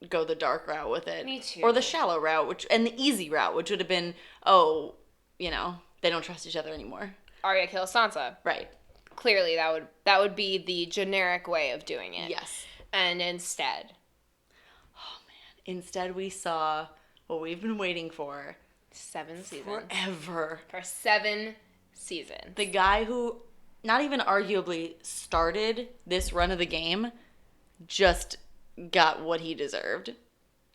go the dark route with it. Me too. Or the shallow route, and the easy route, which would have been, they don't trust each other anymore. Arya kills Sansa. Right. Clearly, that would be the generic way of doing it. Yes. And instead, we saw what we've been waiting for. 7 seasons. Forever. For 7 seasons. The guy who not even arguably started this run of the game just got what he deserved.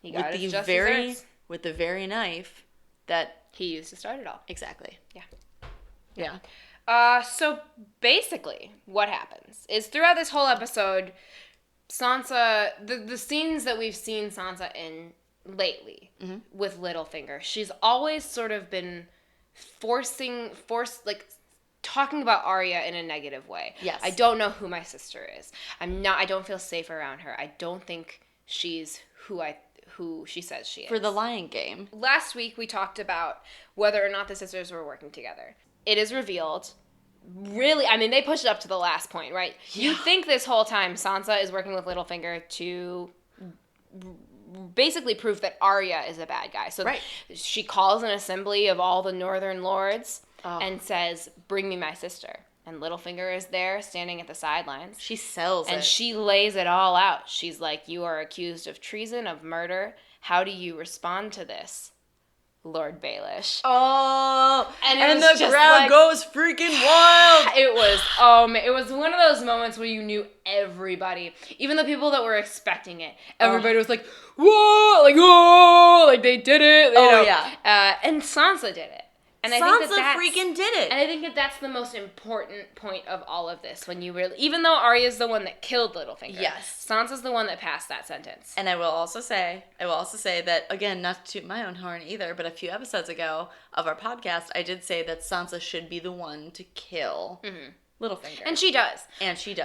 He got his just desserts. With the very knife that he used to start it all. Exactly. Yeah. So basically what happens is throughout this whole episode, Sansa, the scenes that we've seen Sansa in lately with Littlefinger, she's always sort of been talking about Arya in a negative way. Yes. I don't know who my sister is. I don't feel safe around her. I don't think she's who she says she is. For the Lion Game. Last week we talked about whether or not the sisters were working together. It is revealed. Really, I mean, they pushed it up to the last point, right? Yeah. You think this whole time Sansa is working with Littlefinger to basically prove that Arya is a bad guy. So she calls an assembly of all the Northern Lords and says, "Bring me my sister." And Littlefinger is there standing at the sidelines. She sells it. And she lays it all out. She's like, "You are accused of treason, of murder. How do you respond to this?" Lord Baelish. Oh, and the crowd goes freaking wild. It was one of those moments where you knew everybody, even the people that were expecting it. Everybody was like, whoa, like they did it. Yeah. And Sansa did it. And Sansa freaking did it. And I think that that's the most important point of all of this. When you really, even though Arya's the one that killed Littlefinger, yes, Sansa's the one that passed that sentence. And I will also say that, again, not to toot my own horn either, but a few episodes ago of our podcast, I did say that Sansa should be the one to kill Littlefinger. And she does.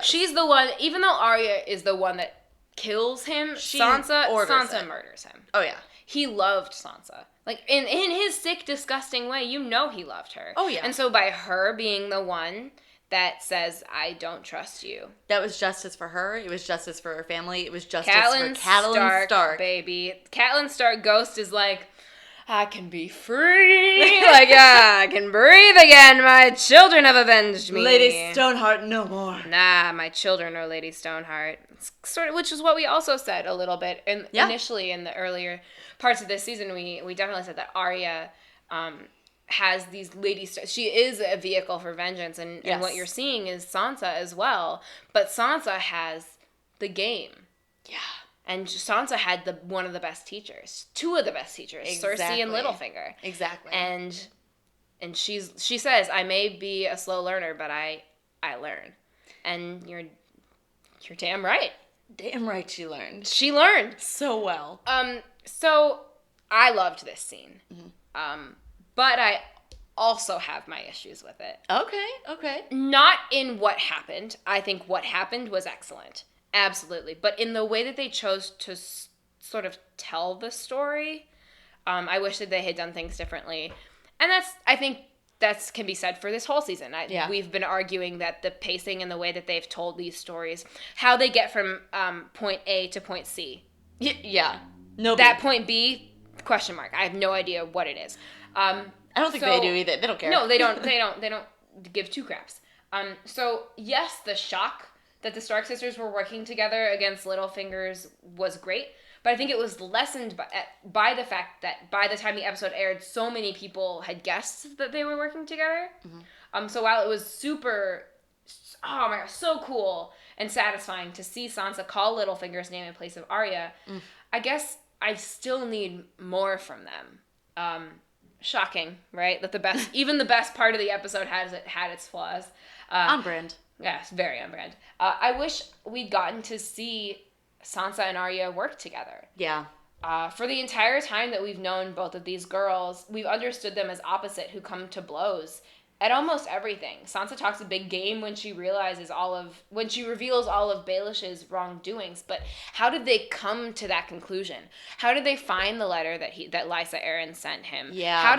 She's the one, even though Arya is the one that kills him, Sansa murders him. Oh, yeah. He loved Sansa. Like, in his sick, disgusting way, you know he loved her. Oh, yeah. And so by her being the one that says, I don't trust you. That was justice for her. It was justice for her family. It was justice for Catelyn Stark. Baby. Catelyn Stark Ghost is like, I can be free. Like, I can breathe again. My children have avenged me. Lady Stoneheart no more. Nah, my children are Lady Stoneheart. It's sort of, which is what we also said a little bit initially in the earlier parts of this season. We definitely said that Arya has these she is a vehicle for vengeance, and what you're seeing is Sansa as well. But Sansa has the game. Yeah. And Sansa had one of the best teachers. Two of the best teachers. Exactly. Cersei and Littlefinger. Exactly. And she says, I may be a slow learner, but I learn. And you're damn right. Damn right she learned. She learned. So well. So I loved this scene. Mm-hmm. But I also have my issues with it. Okay. Not in what happened. I think what happened was excellent. Absolutely. But in the way that they chose to sort of tell the story, I wish that they had done things differently. And I think that can be said for this whole season. We've been arguing that the pacing and the way that they've told these stories, how they get from point A to point C. Yeah. No. That point B, question mark. I have no idea what it is. I don't think they do either. They don't care. No, they don't. They don't give two craps. So yes, the shock that the Stark sisters were working together against Littlefinger's was great, but I think it was lessened by the fact that by the time the episode aired, so many people had guessed that they were working together. Mm-hmm. So while it was super, oh my gosh, so cool and satisfying to see Sansa call Littlefinger's name in place of Arya, I guess I still need more from them. Shocking, right? That even the best part of the episode had its flaws. On brand. Yes, very on brand. I wish we'd gotten to see Sansa and Arya work together. Yeah. For the entire time that we've known both of these girls, we've understood them as opposite who come to blows at almost everything. Sansa talks a big game when she reveals all of Baelish's wrongdoings, but how did they come to that conclusion? How did they find the letter that Lysa Arryn sent him? Yeah. How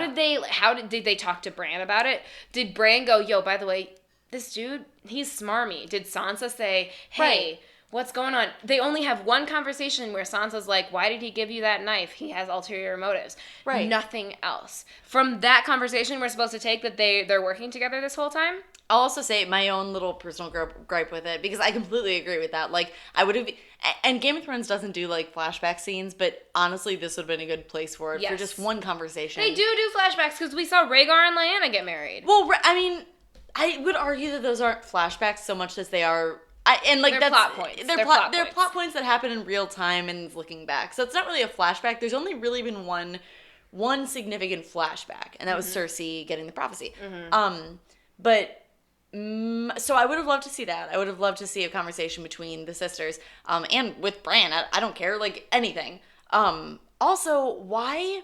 did they talk to Bran about it? Did Bran go, yo, by the way, this dude, he's smarmy. Did Sansa say, hey, what's going on? They only have one conversation where Sansa's like, why did he give you that knife? He has ulterior motives. Right. Nothing else. From that conversation, we're supposed to take that they're working together this whole time? I'll also say my own little personal gripe with it, because I completely agree with that. Like, I would have, and Game of Thrones doesn't do, like, flashback scenes, but honestly, this would have been a good place for it, for just one conversation. They do flashbacks, because we saw Rhaegar and Lyanna get married. Well, I mean, I would argue that those aren't flashbacks so much as they are... they're plot points. They're plot points that happen in real time and looking back. So it's not really a flashback. There's only really been one significant flashback, and that was Cersei getting the prophecy. So I would have loved to see that. I would have loved to see a conversation between the sisters, and with Bran. I don't care, like, anything. Also, why...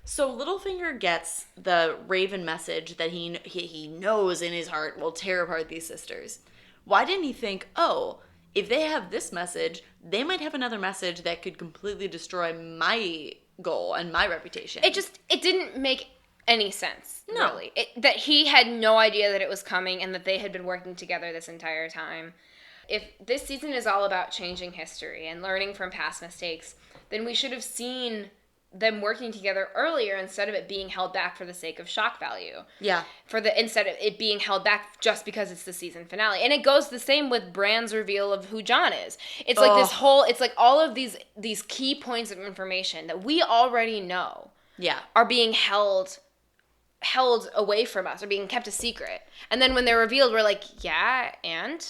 So Littlefinger gets the Raven message that he knows in his heart will tear apart these sisters. Why didn't he think, if they have this message, they might have another message that could completely destroy my goal and my reputation? It didn't make any sense, really. That he had no idea that it was coming and that they had been working together this entire time. If this season is all about changing history and learning from past mistakes, then we should have seen them working together earlier instead of it being held back for the sake of shock value. Yeah. Instead of it being held back just because it's the season finale. And it goes the same with Bran's reveal of who Jon is. It's like all of these key points of information that we already know. are being held away from us or being kept a secret. And then when they're revealed, we're like, yeah, and?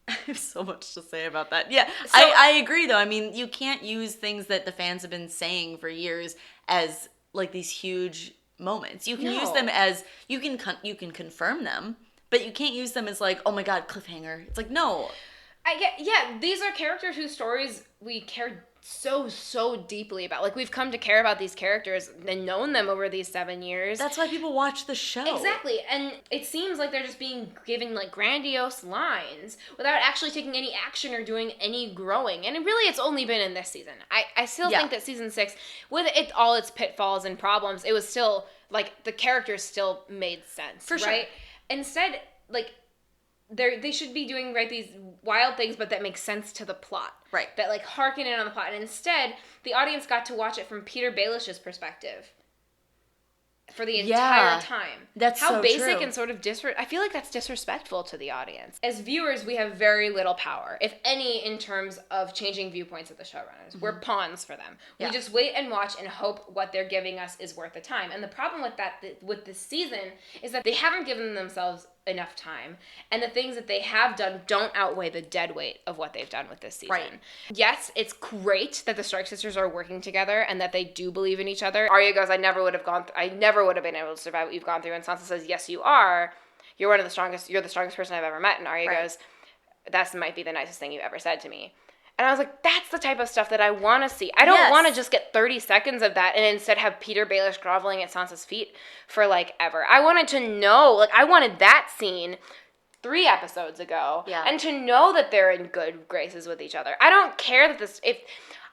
I have so much to say about that. Yeah, so, I agree, though. I mean, you can't use things that the fans have been saying for years as, like, these huge moments. You can use them as, you can confirm them, but you can't use them as, like, oh my god, cliffhanger. It's like, no. These are characters whose stories we care so deeply about. Like, we've come to care about these characters and known them over these 7 years. That's why people watch the show. Exactly. And it seems like they're just being given, like, grandiose lines without actually taking any action or doing any growing. And really, it's only been in this season. I still think that season 6, with all its pitfalls and problems, it was still, like, the characters still made sense. For sure. Right? Instead, like, they should be doing these wild things, but that make sense to the plot, right? That like harken in on the plot, and instead the audience got to watch it from Peter Baelish's perspective for the entire time. That's how so basic true. And sort of I feel like that's disrespectful to the audience. As viewers, we have very little power, if any, in terms of changing viewpoints of the showrunners. Mm-hmm. We're pawns for them. Yeah. We just wait and watch and hope what they're giving us is worth the time. And the problem with that, with this season, is that they haven't given themselves enough time, and the things that they have done don't outweigh the dead weight of what they've done with this season. Right. Yes, it's great that the Stark sisters are working together and that they do believe in each other. Arya goes, I never would have been able to survive what you've gone through, and Sansa says, yes, you are. You're the strongest person I've ever met. And Arya goes, that might be the nicest thing you've ever said to me. And I was like, that's the type of stuff that I want to see. I don't want to just get 30 seconds of that and instead have Peter Baelish groveling at Sansa's feet for, like, ever. I wanted to know, like, I wanted that scene 3 episodes ago. Yeah. And to know that they're in good graces with each other. I don't care that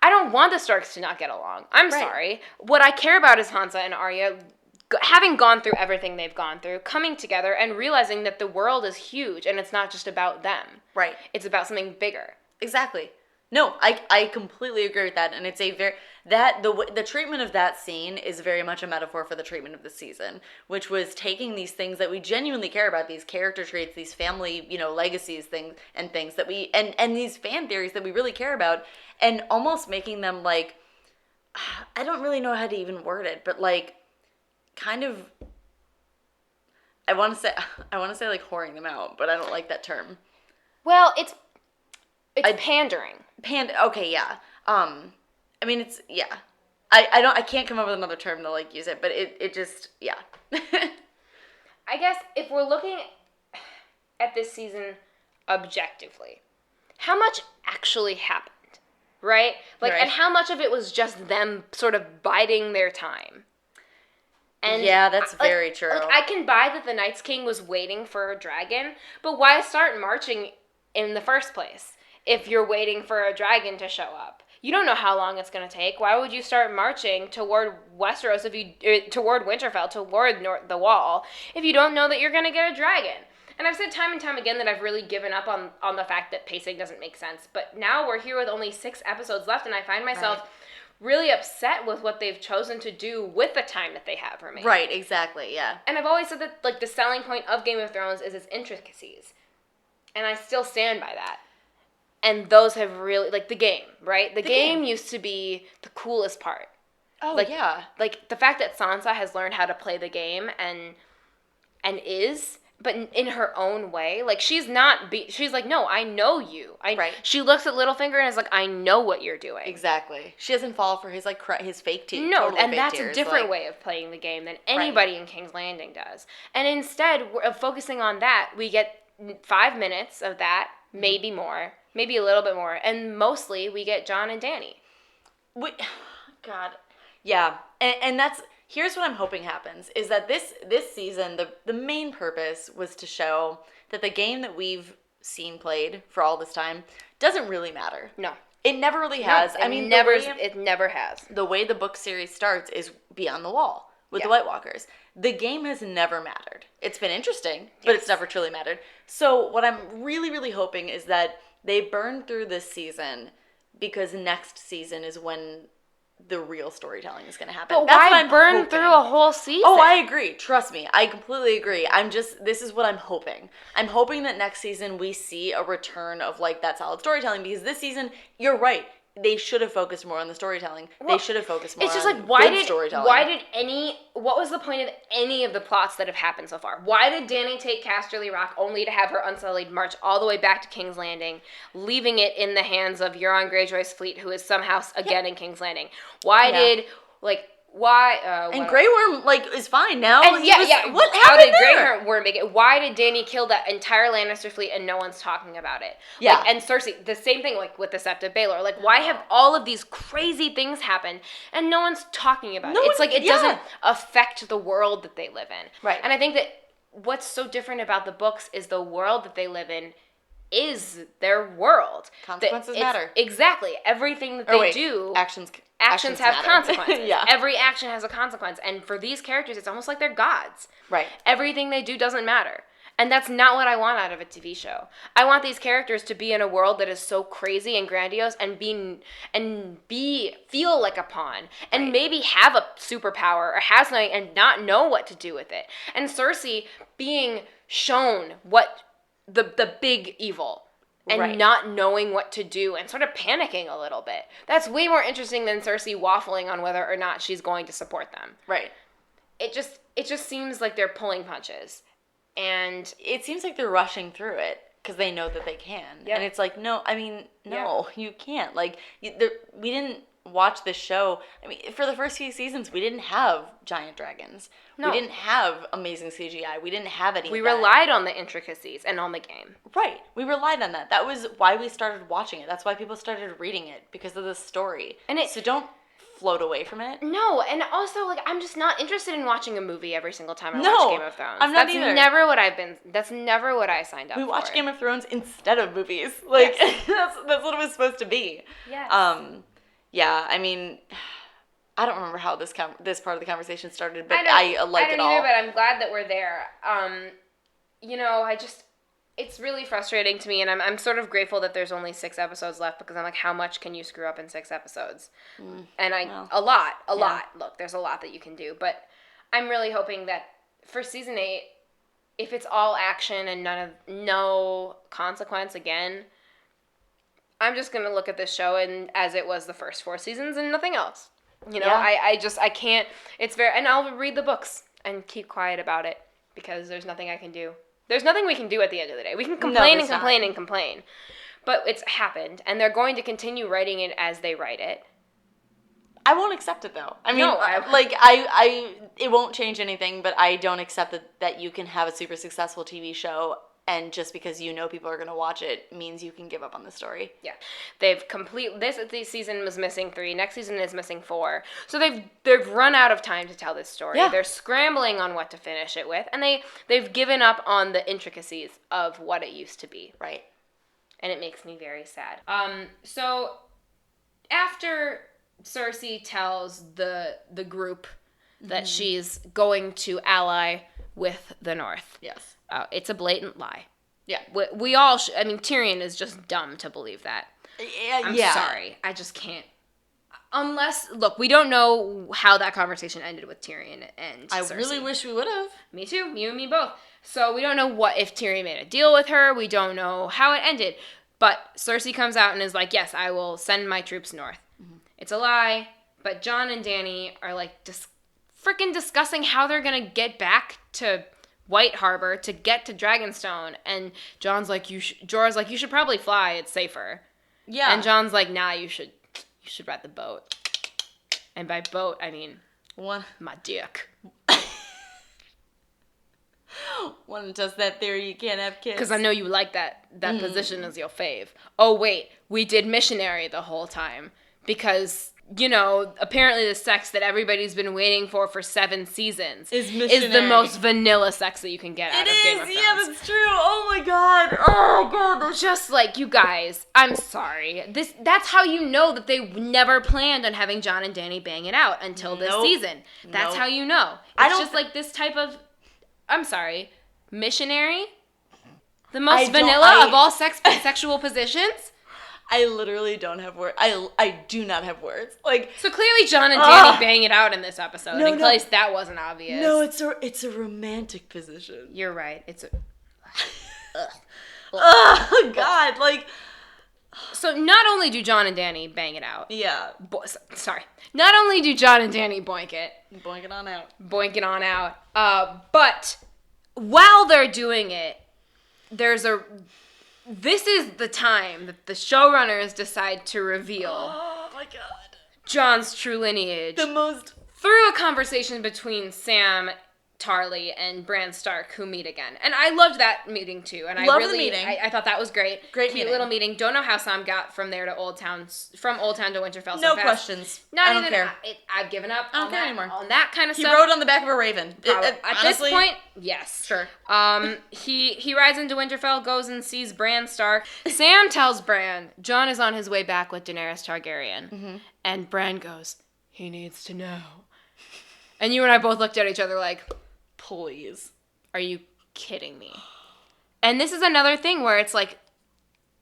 I don't want the Starks to not get along. I'm sorry. What I care about is Sansa and Arya having gone through everything they've gone through, coming together and realizing that the world is huge and it's not just about them. Right. It's about something bigger. Exactly. No, I completely agree with that, and it's the treatment of that scene is very much a metaphor for the treatment of the season, which was taking these things that we genuinely care about, these character traits, these family, legacies, things that we and these fan theories that we really care about, and almost making them like, I don't really know how to even word it, but like, kind of, I want to say like whoring them out, but I don't like that term. Well, it's pandering. Okay, yeah. I mean, it's, yeah. I can't come up with another term to, like, use it, but it just, yeah. I guess if we're looking at this season objectively, how much actually happened, right? Like, and how much of it was just them sort of biding their time? And yeah, that's very true. Like, I can buy that the Night's King was waiting for a dragon, but why start marching in the first place? If you're waiting for a dragon to show up, you don't know how long it's going to take. Why would you start marching toward Westeros toward Winterfell, toward the Wall, if you don't know that you're going to get a dragon? And I've said time and time again that I've really given up on the fact that pacing doesn't make sense. But now we're here with only 6 episodes left, and I find myself really upset with what they've chosen to do with the time that they have remaining. Right, exactly, yeah. And I've always said that, like, the selling point of Game of Thrones is its intricacies, and I still stand by that. And those have really, like, the game, right? The game used to be the coolest part. Oh, like, yeah. Like, the fact that Sansa has learned how to play the game and but in her own way. Like, she's like, no, I know you. She looks at Littlefinger and is like, I know what you're doing. Exactly. She doesn't fall for his, like, his fake tears. No, totally, and that's a different way of playing the game than anybody in King's Landing does. And instead of focusing on that, we get 5 minutes of that, maybe more. Maybe a little bit more. And mostly, we get Jon and Danny. God. Yeah. And that's, here's what I'm hoping happens, is that this season, the main purpose was to show that the game that we've seen played for all this time doesn't really matter. No. It never really has. No, it never has. The way the book series starts is Beyond the Wall with the White Walkers. The game has never mattered. It's been interesting, but it's never truly mattered. So what I'm really, really hoping is that they burn through this season, because next season is when the real storytelling is going to happen. But why burn through a whole season? Oh, I agree. Trust me. I completely agree. This is what I'm hoping. I'm hoping that next season we see a return of, like, that solid storytelling, because this season, you're right, they should have focused more on the storytelling. They should have focused more on storytelling. What was the point of any of the plots that have happened so far? Why did Danny take Casterly Rock only to have her Unsullied march all the way back to King's Landing, leaving it in the hands of Euron Greyjoy's fleet, who is somehow again in King's Landing? Why did, like... Why? And Grey Worm, like, is fine now. And What how happened did there? Grey Worm make it? Why did Dany kill that entire Lannister fleet and no one's talking about it? Yeah. Like, and Cersei, the same thing, like, with the Sept of Baelor. Like, why have all of these crazy things happen and no one's talking about it? It's like it doesn't affect the world that they live in. Right. And I think that what's so different about the books is the world that they live in is their world. Consequences matter. Exactly. Everything that they do... Actions have consequences. Yeah. Every action has a consequence. And for these characters, it's almost like they're gods. Right. Everything they do doesn't matter. And that's not what I want out of a TV show. I want these characters to be in a world that is so crazy and grandiose and feel like a pawn. And maybe have a superpower or have something and not know what to do with it. And Cersei being shown what the big evil. And not knowing what to do and sort of panicking a little bit. That's way more interesting than Cersei waffling on whether or not she's going to support them. Right. It just seems like they're pulling punches. And it seems like they're rushing through it because they know that they can. Yep. And it's like, no, you can't. Like, we didn't watch this show. I mean, for the first few seasons, we didn't have giant dragons. No. We didn't have amazing CGI. We didn't have any of that. We relied on the intricacies and on the game. Right. We relied on that. That was why we started watching it. That's why people started reading it, because of the story. So don't float away from it. No, and also, like, I'm just not interested in watching a movie every single time I watch Game of Thrones. I'm not either. That's never what I signed up for. We watch Game of Thrones instead of movies. Like, that's what it was supposed to be. Yes. Yeah, I mean, I don't remember how this part of the conversation started, but I like it all. I don't either, but I'm glad that we're there. It's really frustrating to me, and I'm sort of grateful that there's only 6 episodes left, because I'm like, how much can you screw up in 6 episodes? And a lot. Look, there's a lot that you can do, but I'm really hoping that for season 8, if it's all action and no consequence again, I'm just going to look at this show and as it was the first 4 seasons and nothing else. I can't, and I'll read the books and keep quiet about it because there's nothing I can do. There's nothing we can do at the end of the day. We can complain and complain. But it's happened, and they're going to continue writing it as they write it. I won't accept it, though. I mean, it won't change anything, but I don't accept that you can have a super successful TV show, and just because you know people are going to watch it means you can give up on the story. Yeah. This season was missing 3. Next season is missing 4. So they've run out of time to tell this story. Yeah. They're scrambling on what to finish it with, and they've given up on the intricacies of what it used to be. Right. And it makes me very sad. So after Cersei tells the group that she's going to ally with the North. Yes. It's a blatant lie. Yeah. We all Tyrion is just dumb to believe that. I'm sorry. I just can't. Look, we don't know how that conversation ended with Tyrion and Cersei. I really wish we would have. Me too. You and me both. So we don't know if Tyrion made a deal with her. We don't know how it ended. But Cersei comes out and is like, yes, I will send my troops north. Mm-hmm. It's a lie. But Jon and Danny are like freaking discussing how they're going to get back to White Harbor to get to Dragonstone, and Jorah's like, you should probably fly, it's safer. Yeah. And Jon's like, nah, you should ride the boat. And by boat, I mean my dick. Want to test that theory you can't have kids? Because I know you like that position as your fave. Oh wait, we did missionary the whole time because apparently the sex that everybody's been waiting for 7 seasons is the most vanilla sex that you can get out of Game of Thrones. Yeah, that's true. Oh my god. Just like, you guys, I'm sorry. That's how you know that they never planned on having Jon and Danny bang it out until this season. That's how you know. It's just like this type of, I'm sorry, missionary? The most vanilla of all sexual positions? I literally don't have words. I do not have words. Like, so clearly Jon and Danny bang it out in this episode. In case that wasn't obvious. No, it's a romantic position. You're right. It's a oh god, like So not only do Jon and Danny bang it out. Yeah. Not only do Jon and Danny boink it. Boink it on out. Boink it on out. But while they're doing it, this is the time that the showrunners decide to reveal Oh my god. Jon's true lineage. Through a conversation between Sam Tarly and Bran Stark, who meet again. And I loved that meeting, too. And the meeting. I thought that was great. Great Cute little meeting. Don't know how Sam got from there to Old Town, from Old Town to Winterfell no so fast. Questions. I don't care. I've given up I don't care anymore. on that kind of stuff. He rode on the back of a raven. At honestly, this point, yes. Sure. He rides into Winterfell, goes and sees Bran Stark. Sam tells Bran, Jon is on his way back with Daenerys Targaryen. Mm-hmm. And Bran goes, he needs to know. And you and I both looked at each other like, please, are you kidding me? And this is another thing where it's like,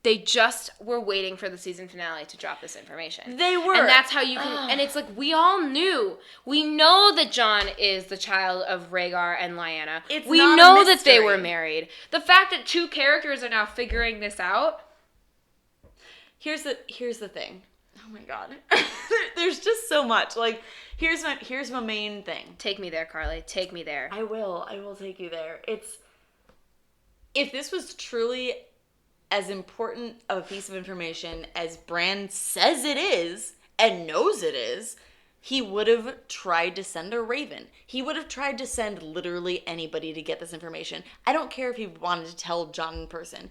they just were waiting for the season finale to drop this information. They were. And that's how you can, and it's like, we all knew. We know that Jon is the child of Rhaegar and Lyanna. We know that they were married. The fact that two characters are now figuring this out. Here's the thing. Oh my god. There's just so much. Like, here's my main thing. Take me there, Carly. Take me there. I will take you there. If this was truly as important of a piece of information as Bran says it is and knows it is, he would have tried to send a raven. He would have tried to send literally anybody to get this information. I don't care if he wanted to tell Jon in person.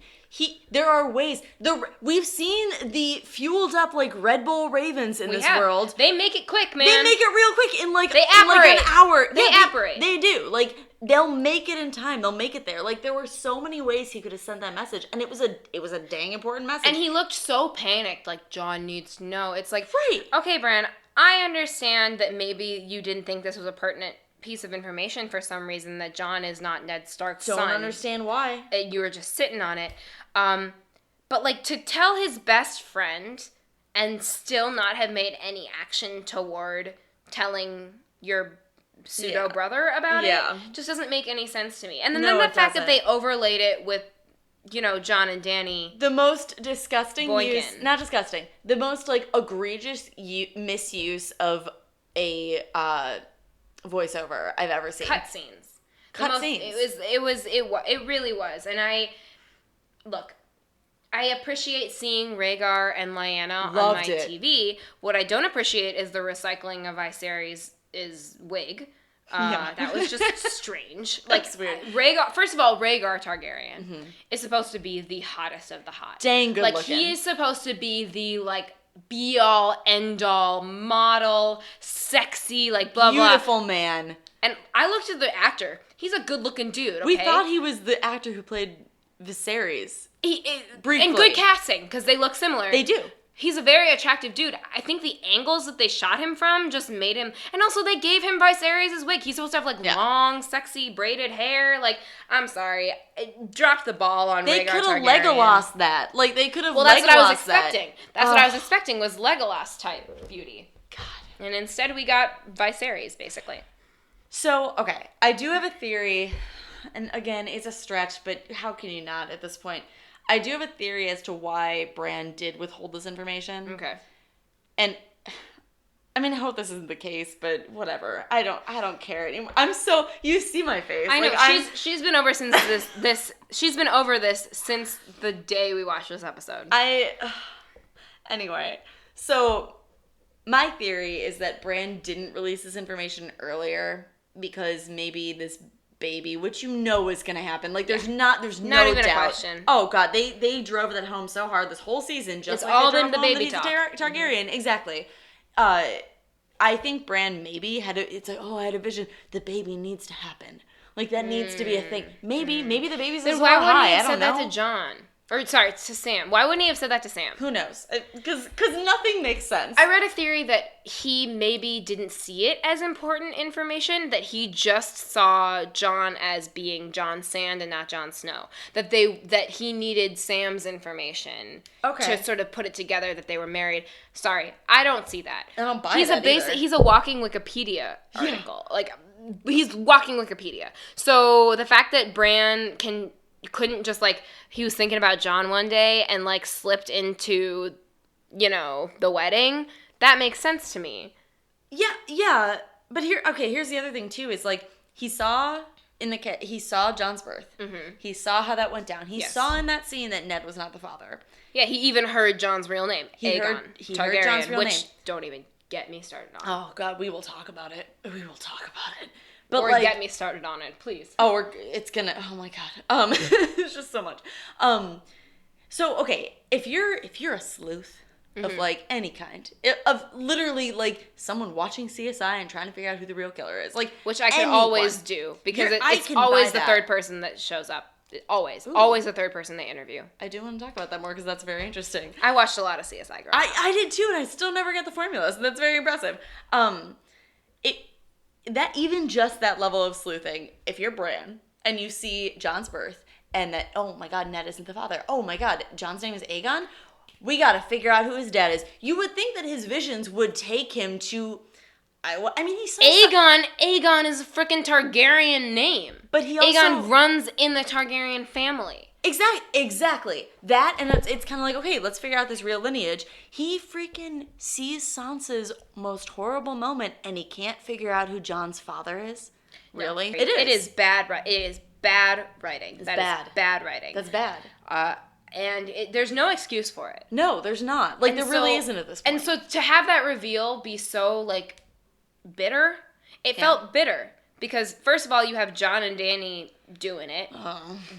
There are ways. We've seen the fueled up like Red Bull ravens in this world. They make it quick, man. They make it real quick in like an hour. They apparate. They do. Like, they'll make it in time. They'll make it there. Like, there were so many ways he could have sent that message, and it was a dang important message. And he looked so panicked, like, Jon needs to know. It's like, right. Okay, Bran, I understand that maybe you didn't think this was a pertinent piece of information for some reason, that Jon is not Ned Stark's son. Don't understand why. You were just sitting on it. But, like, to tell his best friend and still not have made any action toward telling your pseudo-brother about it just doesn't make any sense to me. And then the fact that they overlaid it with, Jon and Danny. The most disgusting not disgusting, the most, like, egregious misuse of a voiceover I've ever seen. Cutscenes. Cutscenes. It really was. And I appreciate seeing Rhaegar and Lyanna on my TV. What I don't appreciate is the recycling of Viserys' wig. That was just strange. That's weird. First of all, Rhaegar Targaryen is supposed to be the hottest of the hot. Dang good looking. He is supposed to be the, like, be-all, end-all, model, sexy, like, blah, blah. Beautiful man. And I looked at the actor. He's a good-looking dude, okay? We thought he was the actor who played Viserys. Briefly. And good casting, because they look similar. They do. He's a very attractive dude. I think the angles that they shot him from just made him... And also, they gave him Viserys' wig. He's supposed to have, like, long, sexy, braided hair. Like, I'm sorry. It dropped the ball on Rhaegar Targaryen. They could have Legolas that. Like, they could have Legolas that's what I was expecting. That's what I was expecting, was Legolas-type beauty. God. And instead, we got Viserys, basically. So, okay. I do have a theory. And, again, it's a stretch, but how can you not at this point? I do have a theory as to why Bran did withhold this information. Okay. And I mean, I hope this isn't the case, but whatever. I don't care anymore. You see my face. I know. Like, she's been over since she's been over this since the day we watched this episode. Anyway, so my theory is that Bran didn't release this information earlier because maybe this baby, which is going to happen. Like, there's no even doubt. A question. Oh god, they drove that home so hard this whole season. Just it's like all they been the baby talk. Targaryen, exactly. I think Bran maybe it's like, I had a vision. The baby needs to happen. Like, that needs to be a thing. Maybe the baby's as well high. Why wouldn't he have said that to Jon? Or, sorry, to Sam. Why wouldn't he have said that to Sam? Who knows? Because nothing makes sense. I read a theory that he maybe didn't see it as important information, that he just saw Jon as being Jon Sand and not Jon Snow. That he needed Sam's information to sort of put it together that they were married. Sorry, I don't see that. I don't buy that either. He's a walking Wikipedia article. Like, he's walking Wikipedia. So the fact that Bran can couldn't just, like, he was thinking about Jon one day and, like, slipped into, you know, the wedding. That makes sense to me. Yeah. But here's the other thing, too, is, like, he saw Jon's birth. Mm-hmm. He saw how that went down. He saw in that scene that Ned was not the father. Yeah, he even heard Jon's real name, Aegon Targaryen, heard Jon's real name. Don't even get me started on. Oh, God, we will talk about it. But, or, like, get me started on it, please. Oh, it's gonna, oh my God. It's just so much. So, okay, if you're a sleuth of, like, any kind, of literally, like, someone watching CSI and trying to figure out who the real killer is, like, which I can always do, because it's always the third person that shows up. Always the third person they interview. I do want to talk about that more, because that's very interesting. I watched a lot of CSI growing up. I did too, and I still never get the formula, so that's very impressive. That even just that level of sleuthing, if you're Bran and you see Jon's birth and that, oh my God, Ned isn't the father. Oh my God, Jon's name is Aegon. We got to figure out who his dad is. You would think that his visions would take him to, I mean, he saw Aegon is a freaking Targaryen name. But he also, Aegon runs in the Targaryen family. Exactly. That, and it's kind of like, okay, let's figure out this real lineage. He freaking sees Sansa's most horrible moment, and he can't figure out who Jon's father is. Really? No, it is bad. It is bad writing. That is bad writing. That's bad. And there's no excuse for it. No, there's not. Like, really isn't at this point. And so to have that reveal be so, like, bitter, it felt bitter. Because, first of all, you have Jon and Danny doing it.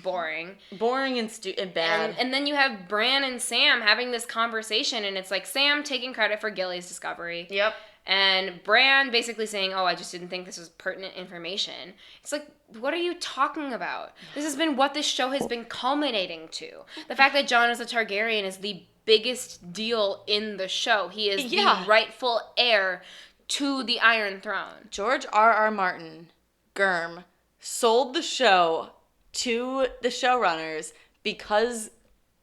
Boring and bad. And then you have Bran and Sam having this conversation, and it's like Sam taking credit for Gilly's discovery. Yep. And Bran basically saying, oh, I just didn't think this was pertinent information. It's like, what are you talking about? This has been what this show has been culminating to. The fact that Jon is a Targaryen is the biggest deal in the show. He is the rightful heir to the Iron Throne. George R.R. Martin, Gurm, sold the show to the showrunners because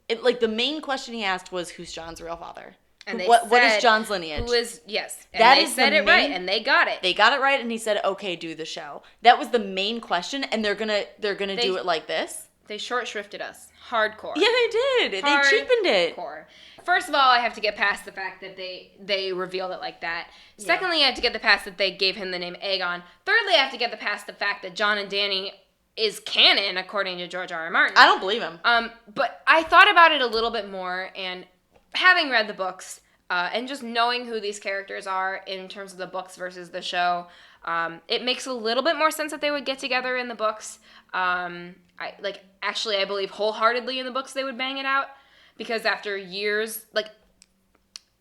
the main question he asked was, who's Jon's real father? And what is Jon's lineage? Yes. And they said it right, and they got it. They got it right, and he said, okay, do the show. That was the main question, and they're gonna do it like this? They short shrifted us. Hardcore. Yeah, they did. They cheapened it. Hardcore. First of all, I have to get past the fact that they revealed it like that. Yeah. Secondly, I have to get past that they gave him the name Aegon. Thirdly, I have to get past the fact that Jon and Danny is canon, according to George R.R. Martin. I don't believe him. But I thought about it a little bit more, and having read the books, and just knowing who these characters are in terms of the books versus the show, it makes a little bit more sense that they would get together in the books. I believe wholeheartedly in the books they would bang it out, because after years,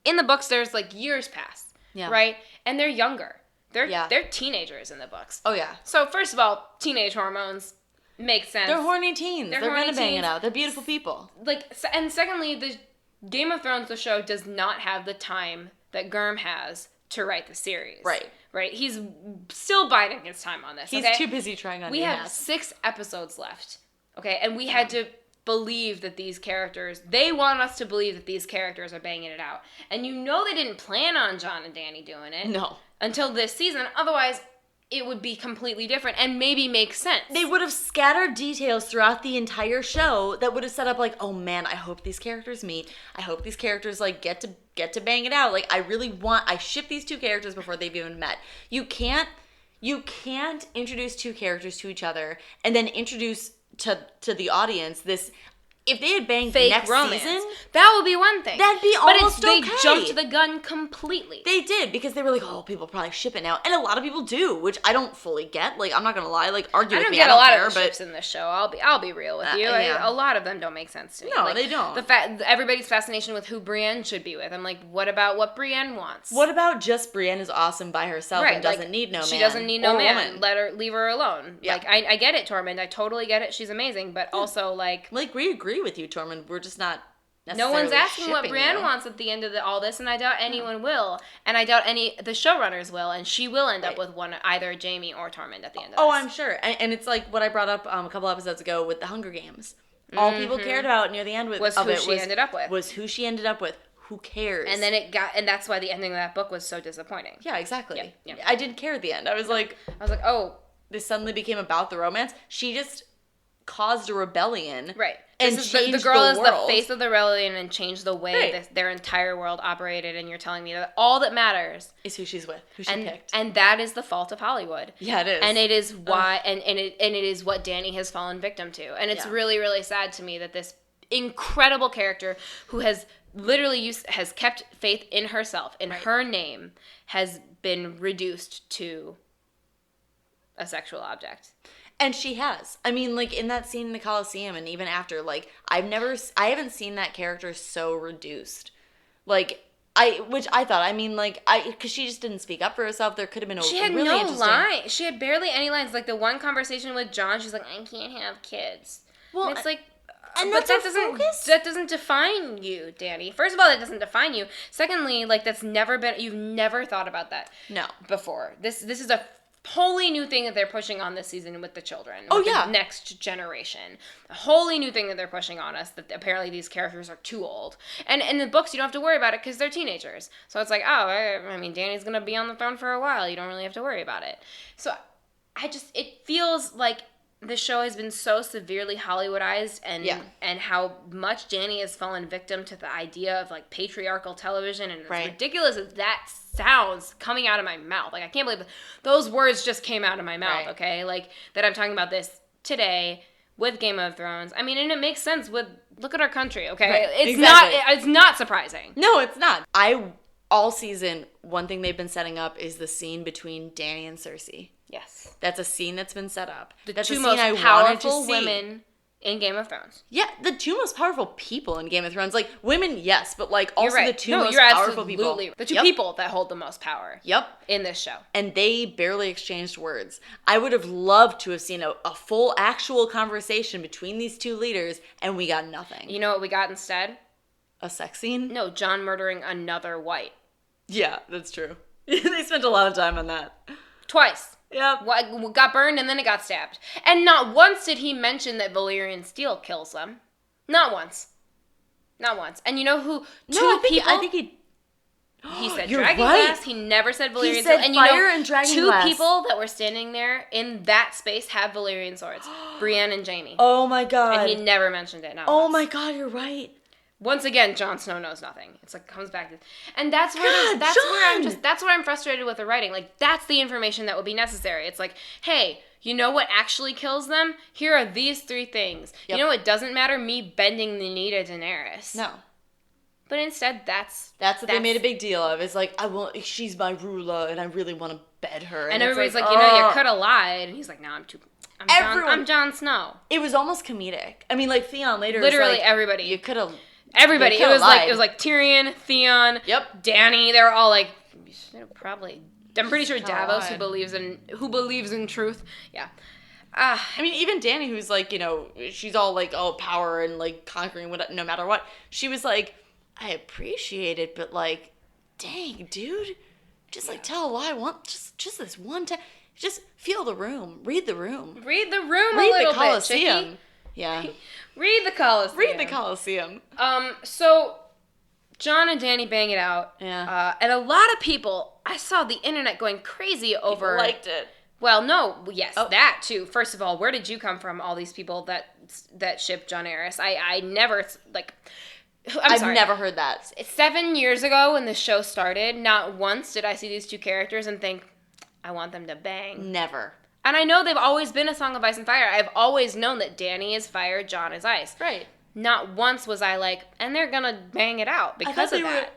in the books there's years pass, right? And they're younger. They're teenagers in the books. Oh yeah. So first of all, teenage hormones make sense. They're horny teens. They're gonna bang it out. They're beautiful people. And secondly, the Game of Thrones, the show, does not have the time that Gurm has to write the series. Right. He's still biding his time on this. He's too busy trying on. We have 6 episodes left. Okay, and we had to believe that these characters, they want us to believe that these characters are banging it out. And you know they didn't plan on Jon and Danny doing it. No. Until this season. Otherwise, it would be completely different and maybe make sense. They would have scattered details throughout the entire show that would have set up oh man, I hope these characters meet. I hope these characters get to bang it out. I ship these 2 characters before they've even met. You can't introduce 2 characters to each other and then introduce to the audience this. If they had banged fake next romance, season, that would be one thing. That'd be almost okay. But they jumped the gun completely. They did, because they were like, oh, people probably ship it now. And a lot of people do, which I don't fully get. I'm not going to lie. Argue with me. I don't get a lot care, of the ships in this show. I'll be real with you. Yeah. A lot of them don't make sense to me. No, they don't. Everybody's fascination with who Brienne should be with. I'm like, what about what Brienne wants? What about just Brienne is awesome by herself and doesn't need no man? She doesn't need no man. Woman. Leave her alone. Yeah. I get it, Tormund. I totally get it. She's amazing. But also, we agree with you, Tormund. We're just not no one's asking what Brienne wants at the end of all this, and I doubt anyone will. And I doubt the showrunners will, and she will end up with either Jaime or Tormund at the end of this. Oh, I'm sure. And it's like what I brought up a couple episodes ago with the Hunger Games. All people cared about near the end was who she ended up with. Who cares? And then and that's why the ending of that book was so disappointing. Yeah, exactly. Yeah. I didn't care at the end. I was like, oh, this suddenly became about the romance. She just caused a rebellion. Right. And the girl is the face of the rebellion and changed the way that their entire world operated, and you're telling me that all that matters is who she's with, who she picked. And that is the fault of Hollywood. Yeah, it is. And it is why and it is what Danny has fallen victim to. And it's really, really sad to me that this incredible character who has literally has kept faith in herself, in her name, has been reduced to a sexual object. And she has. I mean, like, in that scene in the Coliseum and even after, like, I haven't seen that character so reduced. Like, because she just didn't speak up for herself. There could have been she had really no interesting... line. She had barely any lines. Like, the one conversation with John, she's like, I can't have kids. Well, and it's like... And but that doesn't define you, Danny. First of all, that doesn't define you. Secondly, like, you've never thought about that before. This is a wholly new thing that they're pushing on this season with the children. The next generation. A wholly new thing that they're pushing on us, that apparently these characters are too old. And in the books, you don't have to worry about it because they're teenagers. So it's like, I mean, Danny's going to be on the throne for a while. You don't really have to worry about it. So it feels like the show has been so severely Hollywoodized and how much Danny has fallen victim to the idea of, like, patriarchal television, and as ridiculous as that sounds coming out of my mouth. Like, I can't believe those words just came out of my mouth, okay? Like, that I'm talking about this today with Game of Thrones. I mean, and it makes sense look at our country, okay? Right. It's not surprising. No, it's not. All season, one thing they've been setting up is the scene between Danny and Cersei. Yes. That's a scene that's been set up. That's two most powerful women in Game of Thrones. Yeah, the two most powerful people in Game of Thrones. Like, women, yes, but, like, also the two most powerful people. The two people that hold the most power. In this show. And they barely exchanged words. I would have loved to have seen a full actual conversation between these two leaders, and we got nothing. You know what we got instead? A sex scene? No, Jon murdering another white. Yeah, that's true. They spent a lot of time on that. Twice. Yep. Got burned and then it got stabbed. And not once did he mention that Valyrian steel kills them. Not once. Not once. And you know who? I think he said dragon glass. He never said Valyrian steel. And fire and dragon glass. Two people that were standing there in that space have Valyrian swords. Brienne and Jaime. Oh my god. And he never mentioned it. Oh my god, you're right. Once again, Jon Snow knows nothing. It's like comes back to, and that's where I'm frustrated with the writing. Like, that's the information that would be necessary. It's like, hey, you know what actually kills them? Here are these three things. Yep. You know what doesn't matter? Me bending the knee to Daenerys. No. But instead, that's what they made a big deal of. It's like, she's my ruler, and I really want to bed her. And everybody's like, you could have lied. And he's like, no, I'm Jon Snow. It was almost comedic. I mean, like, Theon later literally was like, everybody. You could have. Everybody. It was like Tyrion, Theon, Danny. They were all like, probably. I'm pretty sure Davos, who believes in truth. Yeah. I mean, even Danny, who's like, she's all like, power and like conquering no matter what. She was like, I appreciate it, but like, dang, dude, just like tell a lie just this one time. Just feel the room, read the room, read the Coliseum. Bit, yeah. Read the Coliseum. So Jon and Danny bang it out. Yeah. And a lot of people, I saw the internet going crazy over. People liked it. Well, no, yes, that too. First of all, where did you come from? All these people that ship Jon Aris. I never like. I've never heard that. 7 years ago when the show started, not once did I see these two characters and think, I want them to bang. Never. And I know they've always been a Song of Ice and Fire. I've always known that Danny is fire, Jon is ice. Right. Not once was I like, and they're going to bang it out because of that.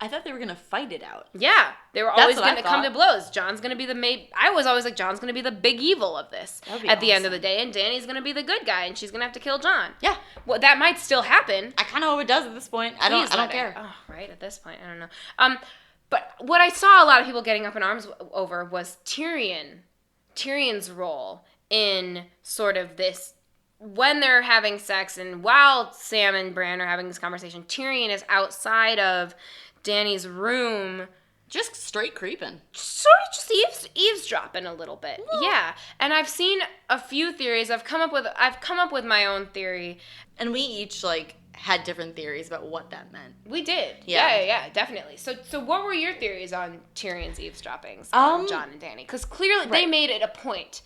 I thought they were going to fight it out. Yeah. They were always going to come to blows. Jon's going to be I was always like, Jon's going to be the big evil of this at the end of the day, and Danny's going to be the good guy, and she's going to have to kill Jon. Yeah. Well, that might still happen. I kind of hope it does at this point. I don't care. Oh, right, at this point. I don't know. But what I saw a lot of people getting up in arms over was Tyrion's role in sort of this, when they're having sex and while Sam and Bran are having this conversation, Tyrion is outside of Danny's room. Just straight creeping. Sort of just eavesdropping a little bit. Yeah. And I've seen a few theories. I've come up with my own theory. And we each had different theories about what that meant. We did. Yeah, definitely. So what were your theories on Tyrion's eavesdroppings on Jon and Danny? Because clearly they made it a point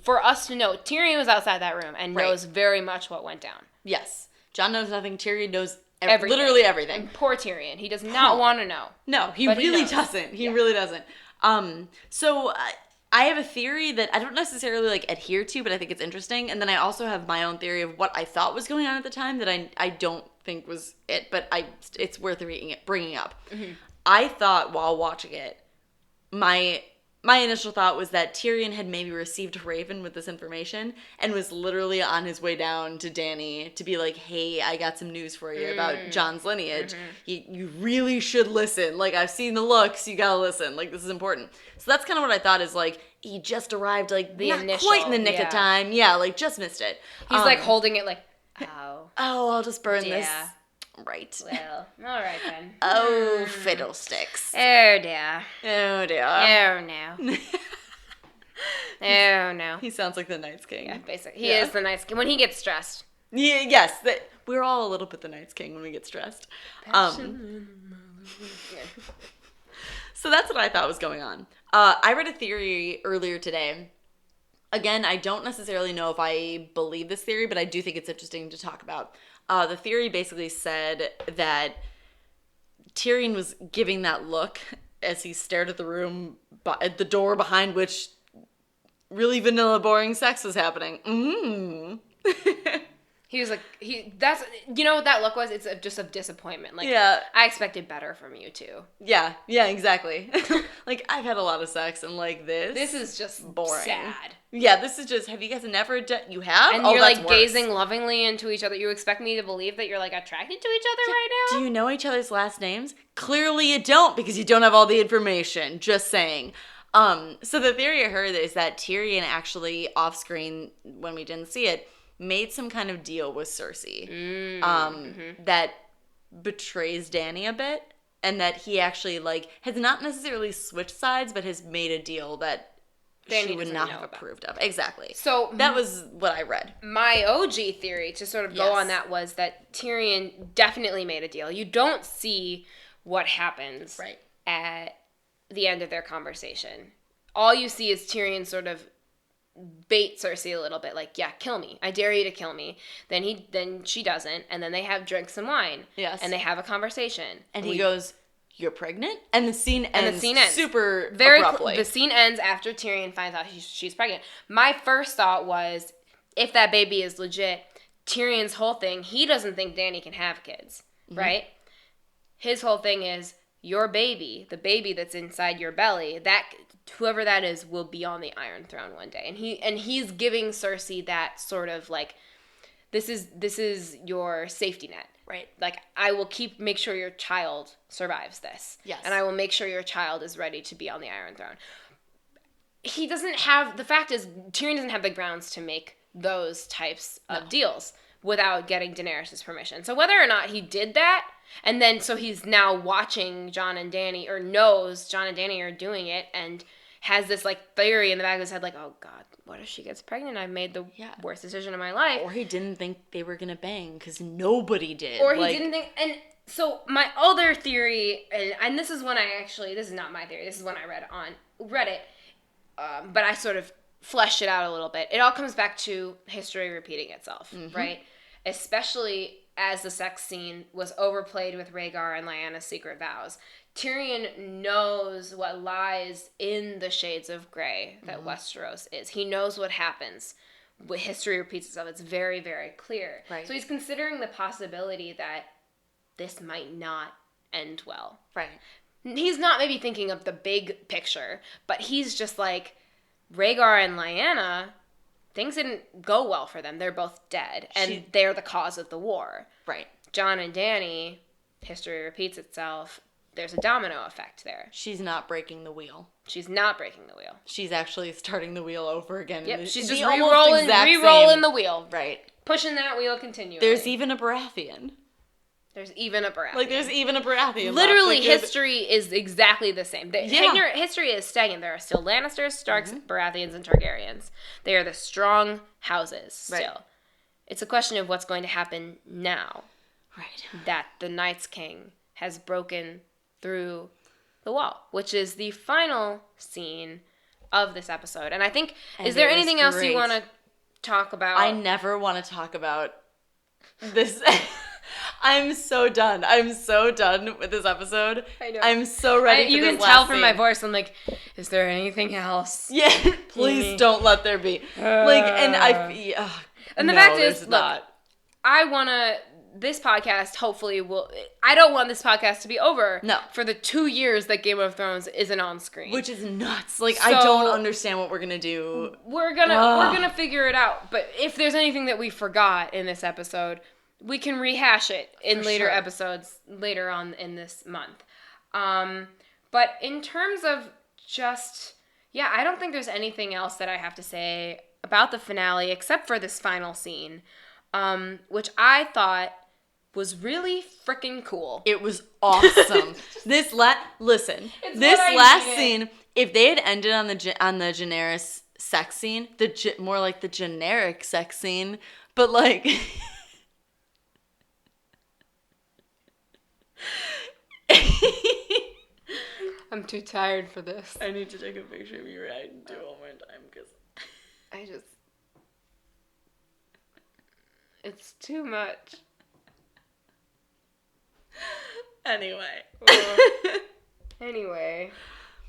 for us to know. Tyrion was outside that room and knows very much what went down. Yes. Jon knows nothing. Tyrion knows everything. Literally everything. And poor Tyrion. He does not want to know. No, he really doesn't. He really doesn't. So I have a theory that I don't necessarily like adhere to, but I think it's interesting. And then I also have my own theory of what I thought was going on at the time that I don't think was it, but it's worth bringing up. Mm-hmm. I thought while watching it, my initial thought was that Tyrion had maybe received Raven with this information and was literally on his way down to Danny to be like, hey, I got some news for you about Jon's lineage. Mm-hmm. You really should listen. Like, I've seen the looks. You gotta listen. Like, this is important. So that's kind of what I thought is, like, he just arrived, like, not quite in the nick of time. Yeah, like, just missed it. He's, like, holding it like, ow. Oh, I'll just burn this. Right. Well, all right then. Oh, fiddlesticks. Oh, dear. Oh, dear. Oh, no. Oh, no. He sounds like the Night's King. Yeah, basically. He is the Night's King when he gets stressed. Yeah, yes. We're all a little bit the Night's King when we get stressed. So that's what I thought was going on. I read a theory earlier today. Again, I don't necessarily know if I believe this theory, but I do think it's interesting to talk about. The theory basically said that Tyrion was giving that look as he stared at the room, at the door behind which really vanilla, boring sex was happening. Mm-hmm. He was like, you know what that look was? It's just of disappointment. Like, I expected better from you two. Yeah, exactly. Like, I've had a lot of sex, and like this is just boring. Sad. Yeah, this is just, have you guys never done, you have? And you're like gazing lovingly into each other. You expect me to believe that you're like attracted to each other right now? Do you know each other's last names? Clearly you don't, because you don't have all the information. Just saying. So the theory I heard is that Tyrion actually, off screen, when we didn't see it, made some kind of deal with Cersei that betrays Danny a bit, and that he actually, like, has not necessarily switched sides, but has made a deal that Danny she would not have approved of. Exactly. So that was what I read. My OG theory, to sort of go on that, was that Tyrion definitely made a deal. You don't see what happens at the end of their conversation. All you see is Tyrion sort of bait Cersei a little bit, like, yeah, kill me. I dare you to kill me. Then she doesn't, and then they have drinks and wine. Yes. And they have a conversation. And he goes, you're pregnant? And the scene ends super abruptly. The scene ends after Tyrion finds out she's pregnant. My first thought was, if that baby is legit, Tyrion's whole thing, he doesn't think Danny can have kids, right? His whole thing is, your baby, the baby that's inside your belly, that whoever that is will be on the Iron Throne one day. And he's giving Cersei that sort of like, this is your safety net. Right. Like, I will make sure your child survives this. Yes. And I will make sure your child is ready to be on the Iron Throne. The fact is, Tyrion doesn't have the grounds to make those types of deals without getting Daenerys' permission. So whether or not he did that, and then so he's now watching Jon and Danny, or knows Jon and Danny are doing it, and has this, like, theory in the back of his head, like, oh, God, what if she gets pregnant? I've made the worst decision of my life. Or he didn't think they were going to bang, because nobody did. Or he didn't think, and so my other theory, and this is when this is not my theory, this is when I read on Reddit, but I sort of fleshed it out a little bit. It all comes back to history repeating itself, right? Especially as the sex scene was overplayed with Rhaegar and Lyanna's secret vows. Tyrion knows what lies in the shades of gray that Westeros is. He knows what happens. History repeats itself. It's very, very clear. Right. So he's considering the possibility that this might not end well. Right. He's not maybe thinking of the big picture, but he's just like, Rhaegar and Lyanna, things didn't go well for them. They're both dead, and they're the cause of the war. Right. Jon and Danny, history repeats itself. There's a domino effect there. She's not breaking the wheel. She's not breaking the wheel. She's actually starting the wheel over again. Yep, she's just re-rolling the wheel. Right. Pushing that wheel continually. There's even a Baratheon. There's even a Baratheon. Like, there's even a Baratheon. Literally, history is exactly the same. History is stagnant. There are still Lannisters, Starks, Baratheons, and Targaryens. They are the strong houses still. Right. It's a question of what's going to happen now. Right. That the Night's King has broken through the wall, which is the final scene of this episode. And I think, is there anything else you want to talk about? I never want to talk about this. I'm so done. I'm so done with this episode. I know. I'm so ready for this last scene. You can tell from my voice, I'm like, is there anything else? Yeah, please don't let there be. And the fact is, look, I want to, this podcast hopefully will, I don't want this podcast to be over for the 2 years that Game of Thrones isn't on screen. Which is nuts. Like, so, I don't understand what we're going to do. We're gonna figure it out. But if there's anything that we forgot in this episode, we can rehash it in later episodes later on in this month. But in terms of just, I don't think there's anything else that I have to say about the finale except for this final scene, which I thought was really freaking cool. It was awesome. This last scene, if they had ended on the Daenerys sex scene, more like the generic sex scene, but like I'm too tired for this. I need to take a picture of you right and do it one more time because it's too much. Anyway,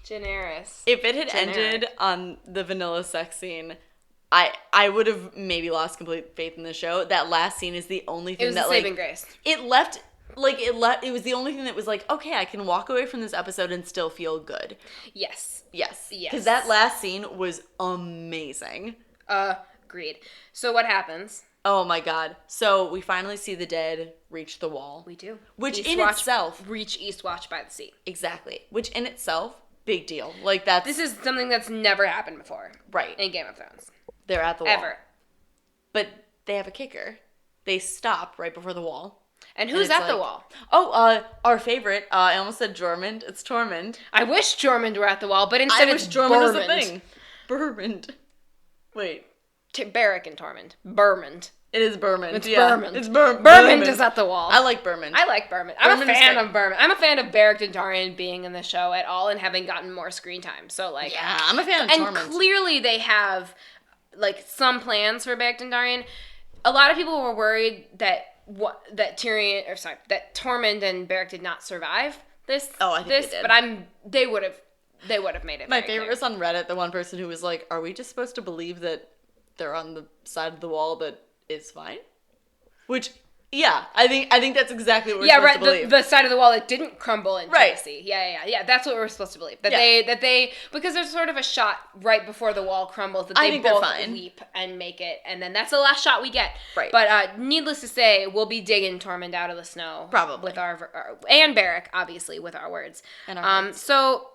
Daenerys. If it had ended on the vanilla sex scene, I would have maybe lost complete faith in the show. That last scene is the only thing that saving grace. It was the only thing that was like, okay, I can walk away from this episode and still feel good. Yes. Because that last scene was amazing. Agreed. So what happens? Oh my god. So we finally see the dead reach the wall. We do. Which itself... Reach Eastwatch by the sea. Exactly. Which in itself, big deal. Like This is something that's never happened before. Right. In Game of Thrones. They're at the wall. Ever. But they have a kicker. They stop right before the wall. And who's at the wall? Oh, our favorite. I almost said Jormund. It's Tormund. I wish Jormund were at the wall, but instead it's Jormund was a thing. Bermond. Wait. Beric and Tormund. Bermond. It is Bermond. It's Bermond. It's Bermond is at the wall. I like Bermond. I'm a fan of Bermond. I'm a fan of Beric and Tyrion being in the show at all and having gotten more screen time. So like, yeah, I'm a fan of Tormund. And clearly they have like some plans for Beric and Tyrion. A lot of people were worried that Tormund and Beric did not survive this. Oh, I think they did. But they would have made it. My favorite was on Reddit, the one person who was like, "Are we just supposed to believe that they're on the side of the wall that is fine?" Which, yeah, I think that's exactly what we're supposed to believe. The side of the wall that didn't crumble into the sea. Yeah. That's what we're supposed to believe. That they because there's sort of a shot right before the wall crumbles that they both leap and make it, and then that's the last shot we get. Right. But needless to say, we'll be digging Tormund out of the snow, probably with our and Beric, obviously, with our words. And our words. So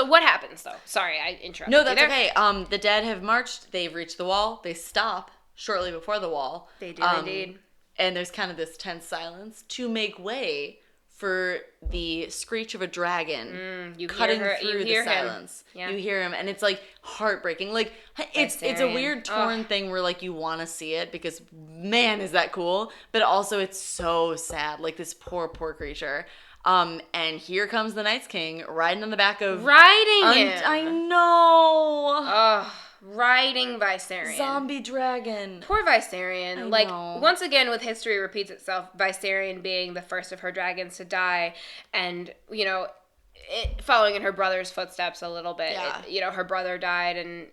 what happens though? Sorry, I interrupted. No, that's okay. The dead have marched. They've reached the wall. They stop shortly before the wall. They do indeed. And there's kind of this tense silence to make way for the screech of a dragon cutting through the silence. Yeah. You hear him, and it's like heartbreaking. Like it's a weird torn thing where like you want to see it because man is that cool, but also it's so sad. Like this poor creature. And here comes the Night's King riding on the back of him. I know. Riding Viserion. Zombie dragon. Poor Viserion. Once again, with history repeats itself, Viserion being the first of her dragons to die, and, following in her brother's footsteps a little bit. Yeah. Her brother died, and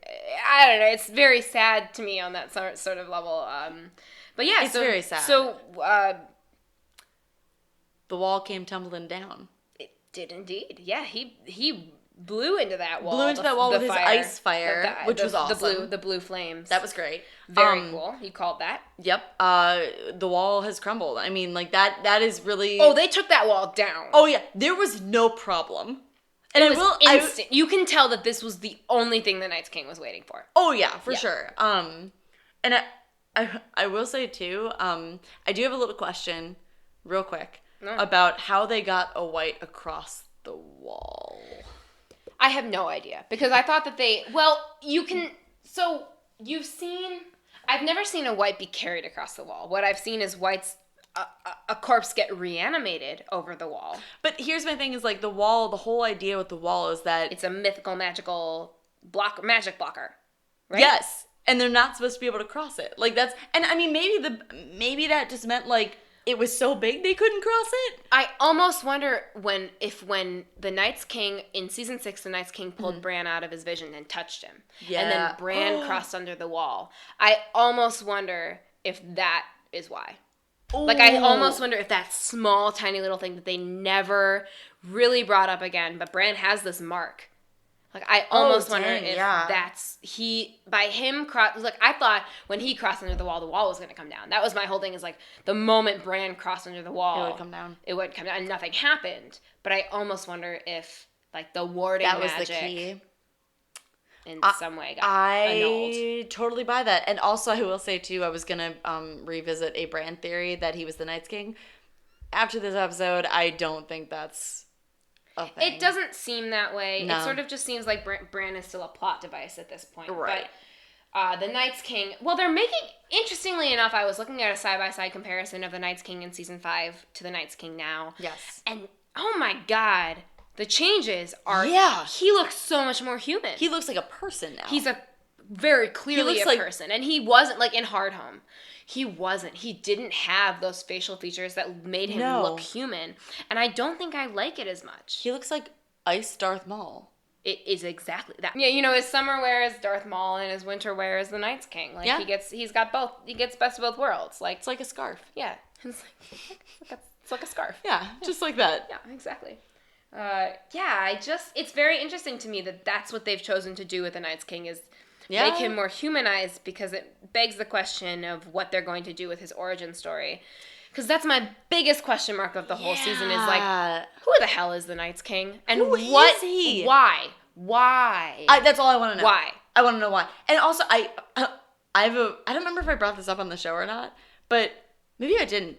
I don't know, it's very sad to me on that sort of level. But yeah, it's very sad. So, the wall came tumbling down. It did indeed. Yeah, he blew into that wall. With his ice fire, which was awesome. The blue flames. That was great. Very cool. You called that. Yep. The wall has crumbled. I mean, like that is really... Oh, they took that wall down. Oh, yeah. There was no problem. And it was instant. You can tell that this was the only thing the Night's King was waiting for. Oh, yeah, for sure. And I will say, too, I do have a little question, real quick, about how they got a white across the wall. I have no idea, because I thought that I've never seen a white be carried across the wall. What I've seen is whites, a corpse get reanimated over the wall. But here's my thing is, like, the wall, the whole idea with the wall is that... It's a mythical, magical magic blocker, right? Yes. And they're not supposed to be able to cross it. Like, that's, and I mean, maybe that just meant, like, it was so big they couldn't cross it. I almost wonder when the Night's King, in season 6, the Night's King pulled Bran out of his vision and touched him. Yeah. And then Bran crossed under the wall. I almost wonder if that is why. Ooh. Like, I almost wonder if that small, tiny little thing that they never really brought up again, but Bran has this mark. Like, I almost wonder if that's by him like, I thought when he crossed under the wall was going to come down. That was my whole thing, is like, the moment Bran crossed under the wall, it would come down. And nothing happened. But I almost wonder if, like, the warding magic was the key. In some way got annulled. I totally buy that. And also, I will say, too, I was going to revisit a Bran theory that he was the Night's King. After this episode, I don't think that's a thing. It doesn't seem that way. No. It sort of just seems like Bran is still a plot device at this point. Right. But the Night's King, well, they're making, interestingly enough, I was looking at a side-by-side comparison of the Night's King in season 5 to the Night's King now. Yes. And, oh my God, the changes are, he looks so much more human. He looks like a person now. He's very clearly a person. And he wasn't, like, in Hardhome. He wasn't. He didn't have those facial features that made him look human. And I don't think I like it as much. He looks like Ice Darth Maul. It is exactly that. Yeah, you know, his summer wear is Darth Maul and his winter wear is the Night's King. Like, he's got both. He gets best of both worlds. Like, it's like a scarf. Yeah. It's like a scarf. Yeah, just like that. Yeah, exactly. It's very interesting to me that that's what they've chosen to do with the Night's King, is make him more humanized, because it begs the question of what they're going to do with his origin story. Because that's my biggest question mark of the whole season, is like, who the hell is the Night's King? And who is he? Why? That's all I want to know. Why? I want to know why. And also, I don't remember if I brought this up on the show or not, but maybe I didn't.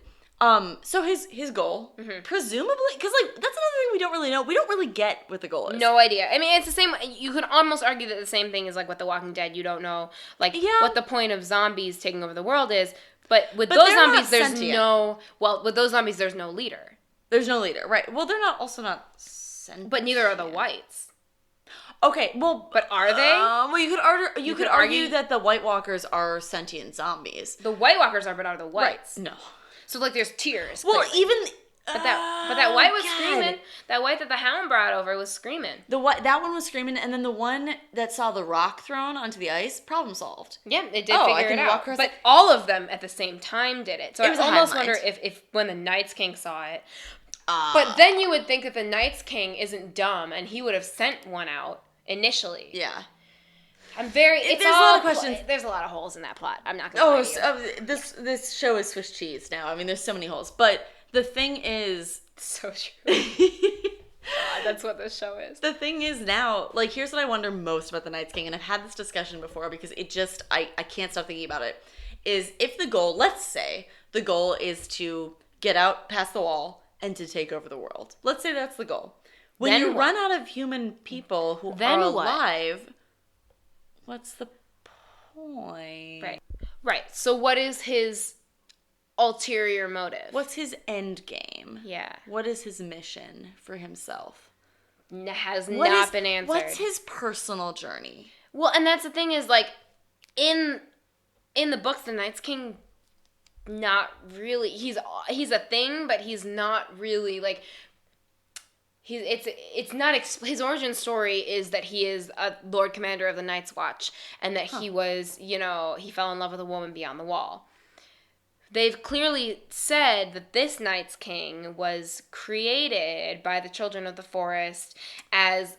So his goal, presumably, because, like, that's another thing we don't really know. We don't really get what the goal is. No idea. I mean, it's the same. You could almost argue that the same thing is like with The Walking Dead. You don't know, like, what the point of zombies taking over the world is. But with those zombies, there's no. Well, with those zombies, there's no leader. There's no leader, right? Well, they're also not sentient. But neither are the whites. Okay, well, but are they? Well, you could argue that the White Walkers are sentient zombies. The White Walkers are, but are the whites? Right. No. So, like, there's tiers. Well, even. But that white was screaming. That white that the Hound brought over was screaming. That one was screaming, and then the one that saw the rock thrown onto the ice, problem solved. Yeah, it did figure it out. But all of them at the same time did it. So I almost wonder if when the Night's King saw it. But then you would think that the Night's King isn't dumb, and he would have sent one out initially. Yeah. There's a lot of questions. There's a lot of holes in that plot. I'm not going to lie to you. This show is Swiss cheese now. I mean, there's so many holes. But the thing is... So true. God, that's what this show is. The thing is now, like, here's what I wonder most about the Night's King, and I've had this discussion before because it just... I can't stop thinking about it, is if the goal, let's say, the goal is to get out past the wall and to take over the world. Let's say that's the goal. When you run out of human people who are alive... What's the point? Right. So what is his ulterior motive? What's his end game? Yeah. What is his mission for himself? Has not been answered. What's his personal journey? Well, and that's the thing is, like, in the books, the Night's King, not really. He's a thing, but he's not really, like... It's not his origin story is that he is a Lord Commander of the Night's Watch, and that he was, he fell in love with a woman beyond the wall. They've clearly said that this Night's King was created by the Children of the Forest as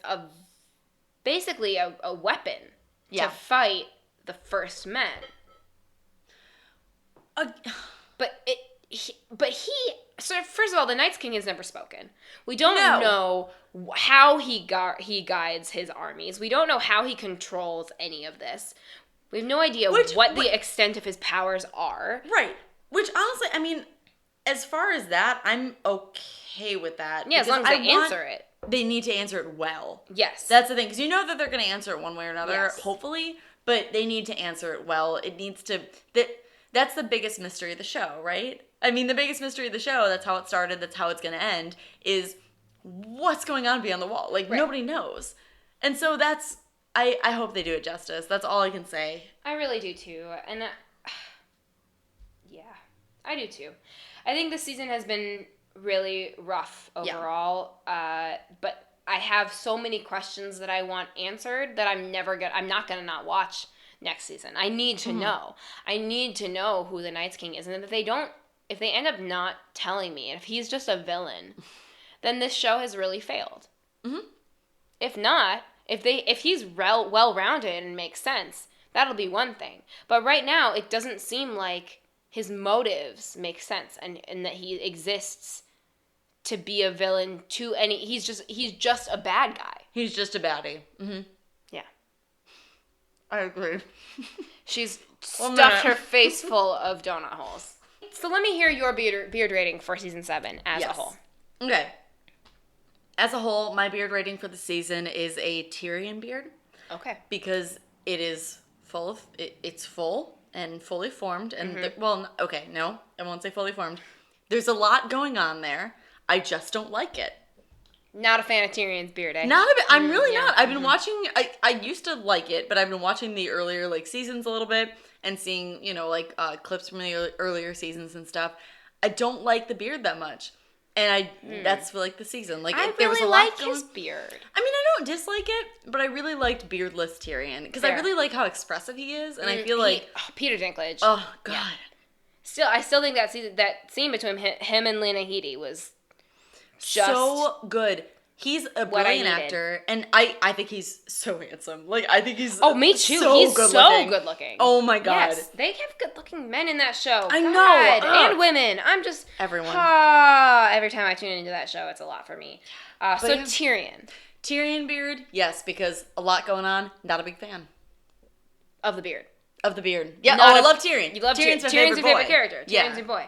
basically a weapon to fight the first men. So first of all, the Night's King has never spoken. We don't know how he guides his armies. We don't know how he controls any of this. We have no idea what the extent of his powers are. Right. Which, honestly, I mean, as far as that, I'm okay with that. Yeah, as long as they answer it. They need to answer it well. Yes. That's the thing. Because you know that they're going to answer it one way or another, hopefully. But they need to answer it well. It needs to... That's the biggest mystery of the show, right? I mean, the biggest mystery of the show, that's how it started, that's how it's going to end, is what's going on beyond the wall. Like, nobody knows. And so that's I hope they do it justice. That's all I can say. I really do too. And yeah, I do too. I think this season has been really rough overall. But I have so many questions that I want answered that I'm not going to not watch next season. I need to know. I need to know who the Night's King is. And if they end up not telling me, and if he's just a villain, then this show has really failed. Mm-hmm. If not, if he's well-rounded and makes sense, that'll be one thing. But right now, it doesn't seem like his motives make sense and that he exists to be a villain to any. He's just a bad guy. He's just a baddie. Mm-hmm. Yeah. I agree. She's stuffed her face full of donut holes. So let me hear your beard rating for season 7 as a whole. Okay. As a whole, my beard rating for the season is a Tyrion beard. Okay. Because it is it's full and fully formed. And, no, I won't say fully formed. There's a lot going on there. I just don't like it. Not a fan of Tyrion's beard, eh? I'm really not. I've been watching, I used to like it, but I've been watching the earlier, seasons a little bit and seeing, clips from the earlier seasons and stuff. I don't like the beard that much. And that's for, the season. I really like his beard. I mean, I don't dislike it, but I really liked beardless Tyrion. Because I really like how expressive he is, and I feel Peter Dinklage. Oh, God. Yeah. I still think that scene between him and Lena Headey was just so good. He's a brilliant actor, and I think he's so handsome. I think he's me too. He's so good looking. Oh my God. Yes, they have good looking men in that show. I know. And women. I'm just everyone. Every time I tune into that show, it's a lot for me. Tyrion beard, yes, because a lot going on. Not a big fan of the beard. Yeah. I love Tyrion. You love Tyrion's your favorite character. Tyrion's your boy.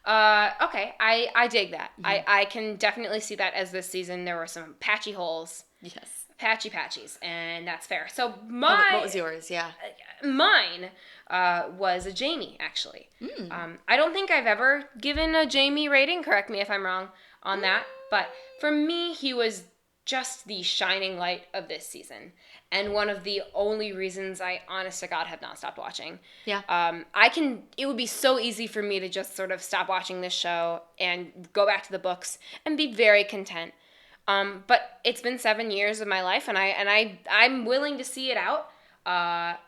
Okay, I dig that. Mm-hmm. I can definitely see that as this season there were some patchy holes. Yes. Patchies, and that's fair. So what was yours? Yeah. Mine was a Jaime, actually. I don't think I've ever given a Jaime rating, correct me if I'm wrong on that, but for me, he was just the shining light of this season. And one of the only reasons I, honest to God, have not stopped watching. Yeah. It would be so easy for me to just sort of stop watching this show and go back to the books and be very content. But it's been 7 years of my life, and I'm willing to see it out. But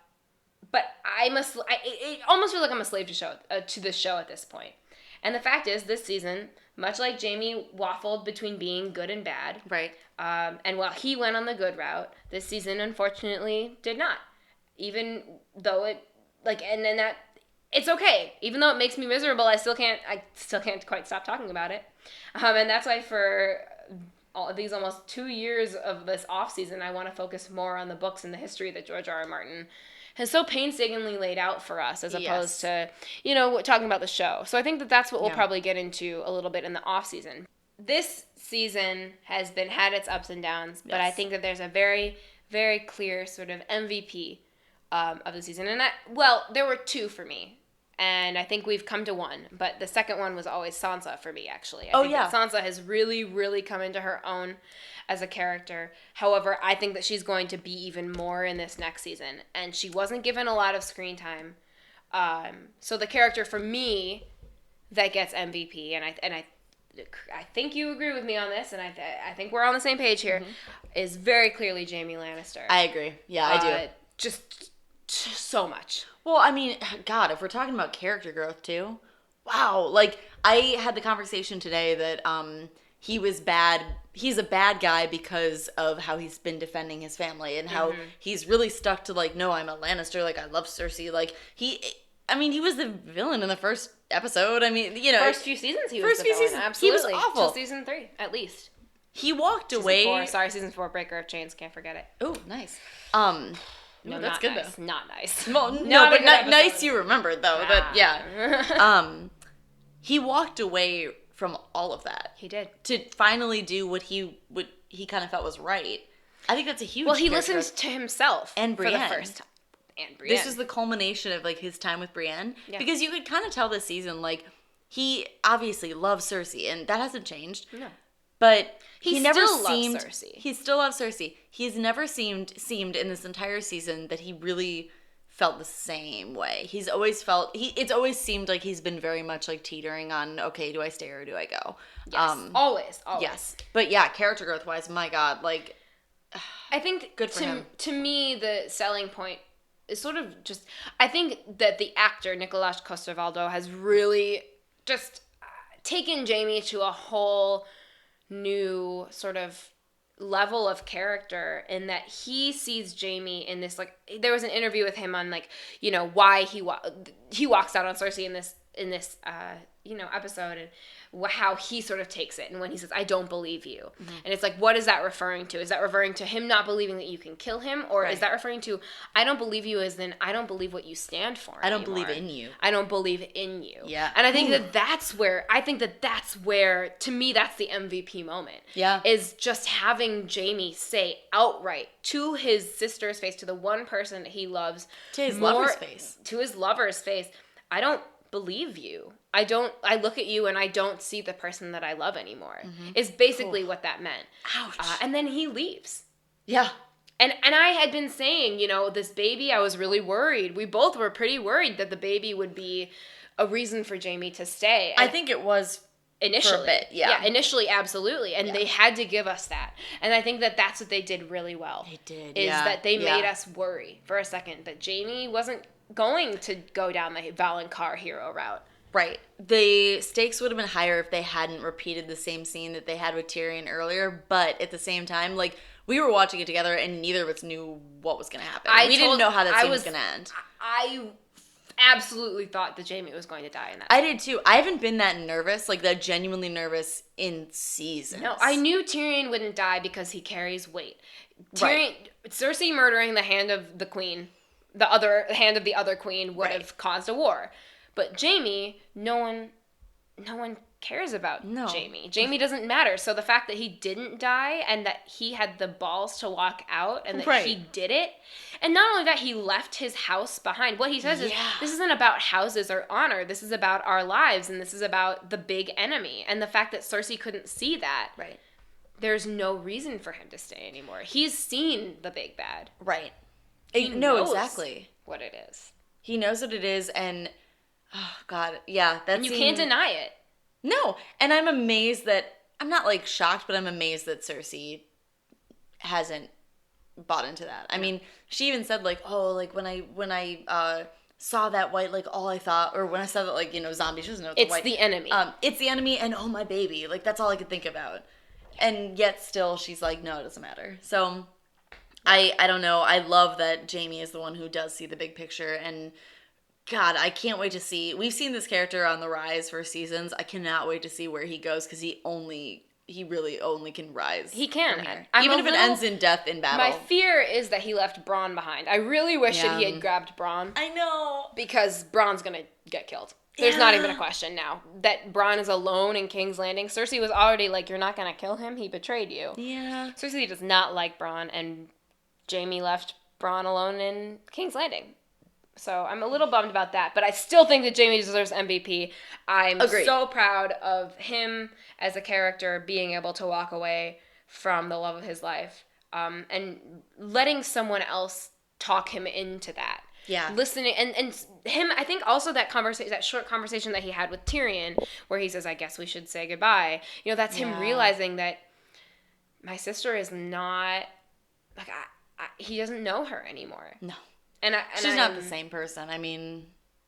it almost feels like I'm a slave to this show at this point. And the fact is, this season, much like Jaime waffled between being good and bad. Right. And while he went on the good route, this season, unfortunately, did not. Even though it's okay. Even though it makes me miserable, I still can't quite stop talking about it. And that's why for all these almost 2 years of this off season, I want to focus more on the books and the history that George R.R. Martin has so painstakingly laid out for us, as opposed to, talking about the show. So I think that's what we'll probably get into a little bit in the off season. This season has had its ups and downs, but I think that there's a very, very clear sort of MVP of the season. And there were two for me. And I think we've come to one. But the second one was always Sansa for me, actually. I think that Sansa has really, really come into her own as a character. However, I think that she's going to be even more in this next season. And she wasn't given a lot of screen time. So the character for me that gets MVP, and I think you agree with me on this, and I think we're on the same page here, is very clearly Jaime Lannister. I agree. Yeah, I do. Just so much. Well, I mean, God, if we're talking about character growth too, wow. I had the conversation today that he was bad. He's a bad guy because of how he's been defending his family and how he's really stuck to no, I'm a Lannister. I love Cersei. He was the villain in the first episode. First few seasons he was the villain. Absolutely. He was awful. Till season 3, at least. He walked away. Season 4, Breaker of Chains. Can't forget it. Oh, nice. No, that's good nice. though. Not nice. Well, no, but nice you remembered though. But yeah. He walked away from all of that. He did. To finally do what he kind of felt was right. I think that's a huge. Well, he listened to himself and Brienne for the first time. And Brienne. This is the culmination of his time with Brienne, because you could kind of tell this season he obviously loves Cersei, and that hasn't changed. No. But he never still seemed... loves Cersei. He still loves Cersei. He's never seemed in this entire season that he really felt the same way. He's always felt... It's always seemed like he's been very much like teetering on, okay, do I stay or do I go? Yes, always. Yes. But yeah, character growth-wise, my God, like... I think good for him. To me, the selling point is sort of just... I think that the actor, Nicolas Coster-Waldau, has really just taken Jaime to a whole new sort of level of character, in that he sees Jaime in this, like, there was an interview with him on, like, you know, why he walks out on Cersei in this episode, and how he sort of takes it, and when he says, I don't believe you. Mm-hmm. And it's like, what is that referring to? Is that referring to him not believing that you can kill him? Or is that referring to, I don't believe you as in, I don't believe what you stand for anymore. I don't believe in you. I don't believe in you. Yeah. And I think that's where, to me, that's the MVP moment. Yeah. Is just having Jaime say outright to his sister's face, to the one person that he loves. To his lover's face. To his lover's face. I don't believe you. I look at you and I don't see the person that I love anymore. Mm-hmm. Is basically what that meant. Ouch. And then he leaves. Yeah. And I had been saying, you know, this baby, I was really worried. We both were pretty worried that the baby would be a reason for Jaime to stay. And I think it was initially. For a bit, yeah. Initially, absolutely. And they had to give us that. And I think that that's what they did really well. They did, Is that they made us worry for a second that Jaime wasn't going to go down the Valonqar hero route. Right. The stakes would have been higher if they hadn't repeated the same scene that they had with Tyrion earlier, but at the same time, like, we were watching it together and neither of us knew what was going to happen. We didn't know how that scene was going to end. I absolutely thought that Jaime was going to die in that. I did too. I haven't been that nervous, like that genuinely nervous in seasons. No, I knew Tyrion wouldn't die because he carries weight. Cersei murdering the hand of the queen, the hand of the other queen would have caused a war. But Jaime, no one cares about Jaime. Jaime doesn't matter. So the fact that he didn't die and that he had the balls to walk out and that he did it, and not only that, he left his house behind. What he says is, this isn't about houses or honor. This is about our lives, and this is about the big enemy. And the fact that Cersei couldn't see that, there's no reason for him to stay anymore. He's seen the big bad. Right. He knows exactly what it is. He knows what it is, and oh, God, yeah. And you can't deny it. No, and I'm amazed that, I'm not, like, shocked, but I'm amazed that Cersei hasn't bought into that. I mean, she even said, like, oh, like, when I saw that white, like, all I thought, or when I saw that, like, you know, zombies, she doesn't know it's the enemy. It's the enemy, and oh, my baby. Like, that's all I could think about. And yet still, she's like, no, it doesn't matter. So, I don't know. I love that Jaime is the one who does see the big picture, and God, I can't wait to see. We've seen this character on the rise for seasons. I cannot wait to see where he goes, because he really only can rise. He can. Even if it ends in death in battle. My fear is that he left Bronn behind. I really wish that he had grabbed Bronn. I know. Because Bronn's going to get killed. There's not even a question now. That Bronn is alone in King's Landing. Cersei was already like, you're not going to kill him? He betrayed you. Yeah. Cersei does not like Bronn, and Jaime left Bronn alone in King's Landing. So I'm a little bummed about that, but I still think that Jaime deserves MVP. I'm so proud of him as a character being able to walk away from the love of his life, and letting someone else talk him into that. Yeah. Listening, and him, I think also that short conversation that he had with Tyrion, where he says, I guess we should say goodbye. You know, that's him realizing that my sister is not, like, he doesn't know her anymore. No. And she's not the same person. I mean,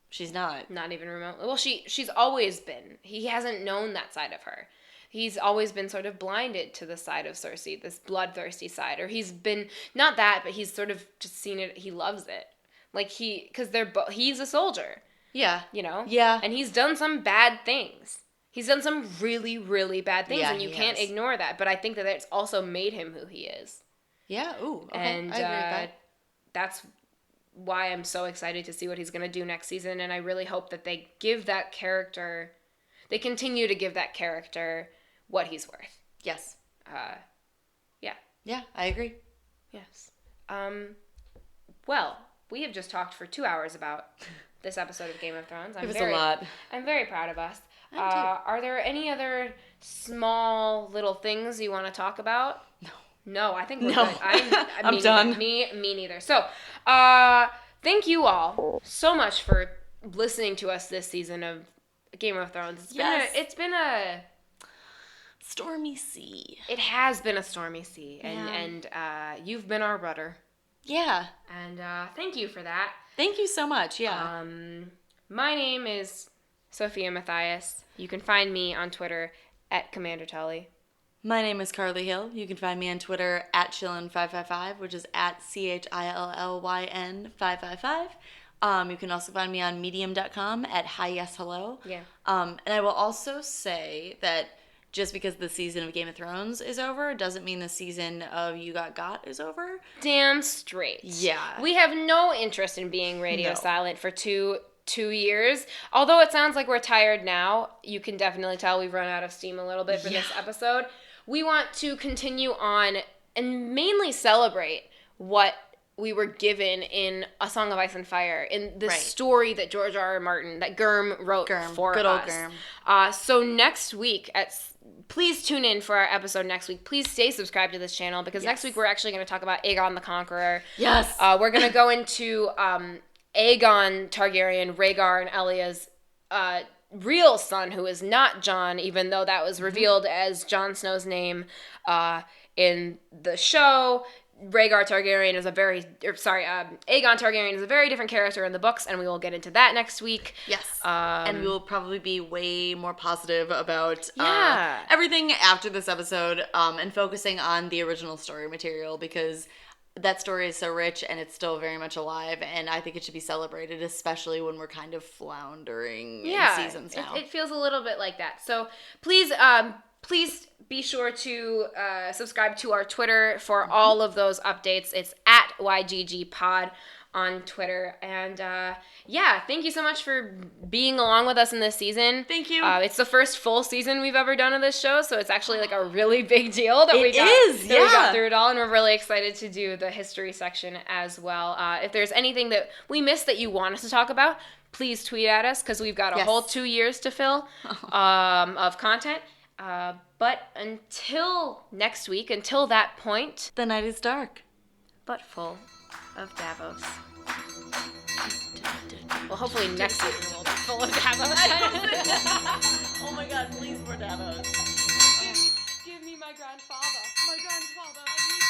she's not. Not even remotely. Well, she's always been. He hasn't known that side of her. He's always been sort of blinded to the side of Cersei, this bloodthirsty side. Or he's been, not that, but he's sort of just seen it. He loves it. Like, because he's a soldier. Yeah. You know? Yeah. And he's done some bad things. He's done some really, really bad things, and you can't ignore that. But I think that it's also made him who he is. Yeah. Ooh. Okay. And I agree with that. That's why I'm so excited to see what he's going to do next season, and I really hope that they continue to give that character what he's worth. Yes. Yeah. Yeah, I agree. Yes. Well, we have just talked for 2 hours about this episode of Game of Thrones. It was a lot. I'm very proud of us. Are there any other small little things you want to talk about? No, I think we're good. I'm done. Me neither. So, thank you all so much for listening to us this season of Game of Thrones. It's been a stormy sea. It has been a stormy sea, and you've been our rudder. Yeah. And thank you for that. Thank you so much. Yeah. My name is Sophia Matthias. You can find me on Twitter at Commander Tully. My name is Carly Hill. You can find me on Twitter at Chillin555, which is at CHILLYN555. You can also find me on medium.com at HiYesHello. Yeah. And I will also say that just because the season of Game of Thrones is over doesn't mean the season of You Got is over. Damn straight. Yeah. We have no interest in being radio silent for two years. Although it sounds like we're tired now, you can definitely tell we've run out of steam a little bit for this episode. We want to continue on and mainly celebrate what we were given in A Song of Ice and Fire, in the story that George R.R. Martin, that Gurm wrote for good us. Old Gurm. So next week, please tune in for our episode next week. Please stay subscribed to this channel, because next week we're actually going to talk about Aegon the Conqueror. Yes. We're going to go into Aegon Targaryen, Rhaegar and Elya's real son, who is not Jon, even though that was revealed as Jon Snow's name in the show. Aegon Targaryen is a very different character in the books, and we will get into that next week. Yes. And we will probably be way more positive about everything after this episode, and focusing on the original story material, because that story is so rich and it's still very much alive, and I think it should be celebrated, especially when we're kind of floundering in seasons now. It feels a little bit like that. So please be sure to subscribe to our Twitter for all of those updates. It's at YGGPod on Twitter. And thank you so much for being along with us in this season. Thank you. It's the first full season we've ever done of this show, so it's actually like a really big deal that we got through it all, and we're really excited to do the history section as well. If there's anything that we missed that you want us to talk about, please tweet at us, because we've got a whole 2 years to fill of content. But until next week, until that point, the night is dark, but full of Davos. Well, hopefully next season will be full of Davos. Oh my God, please, more Davos. Give me my grandfather. My grandfather, I need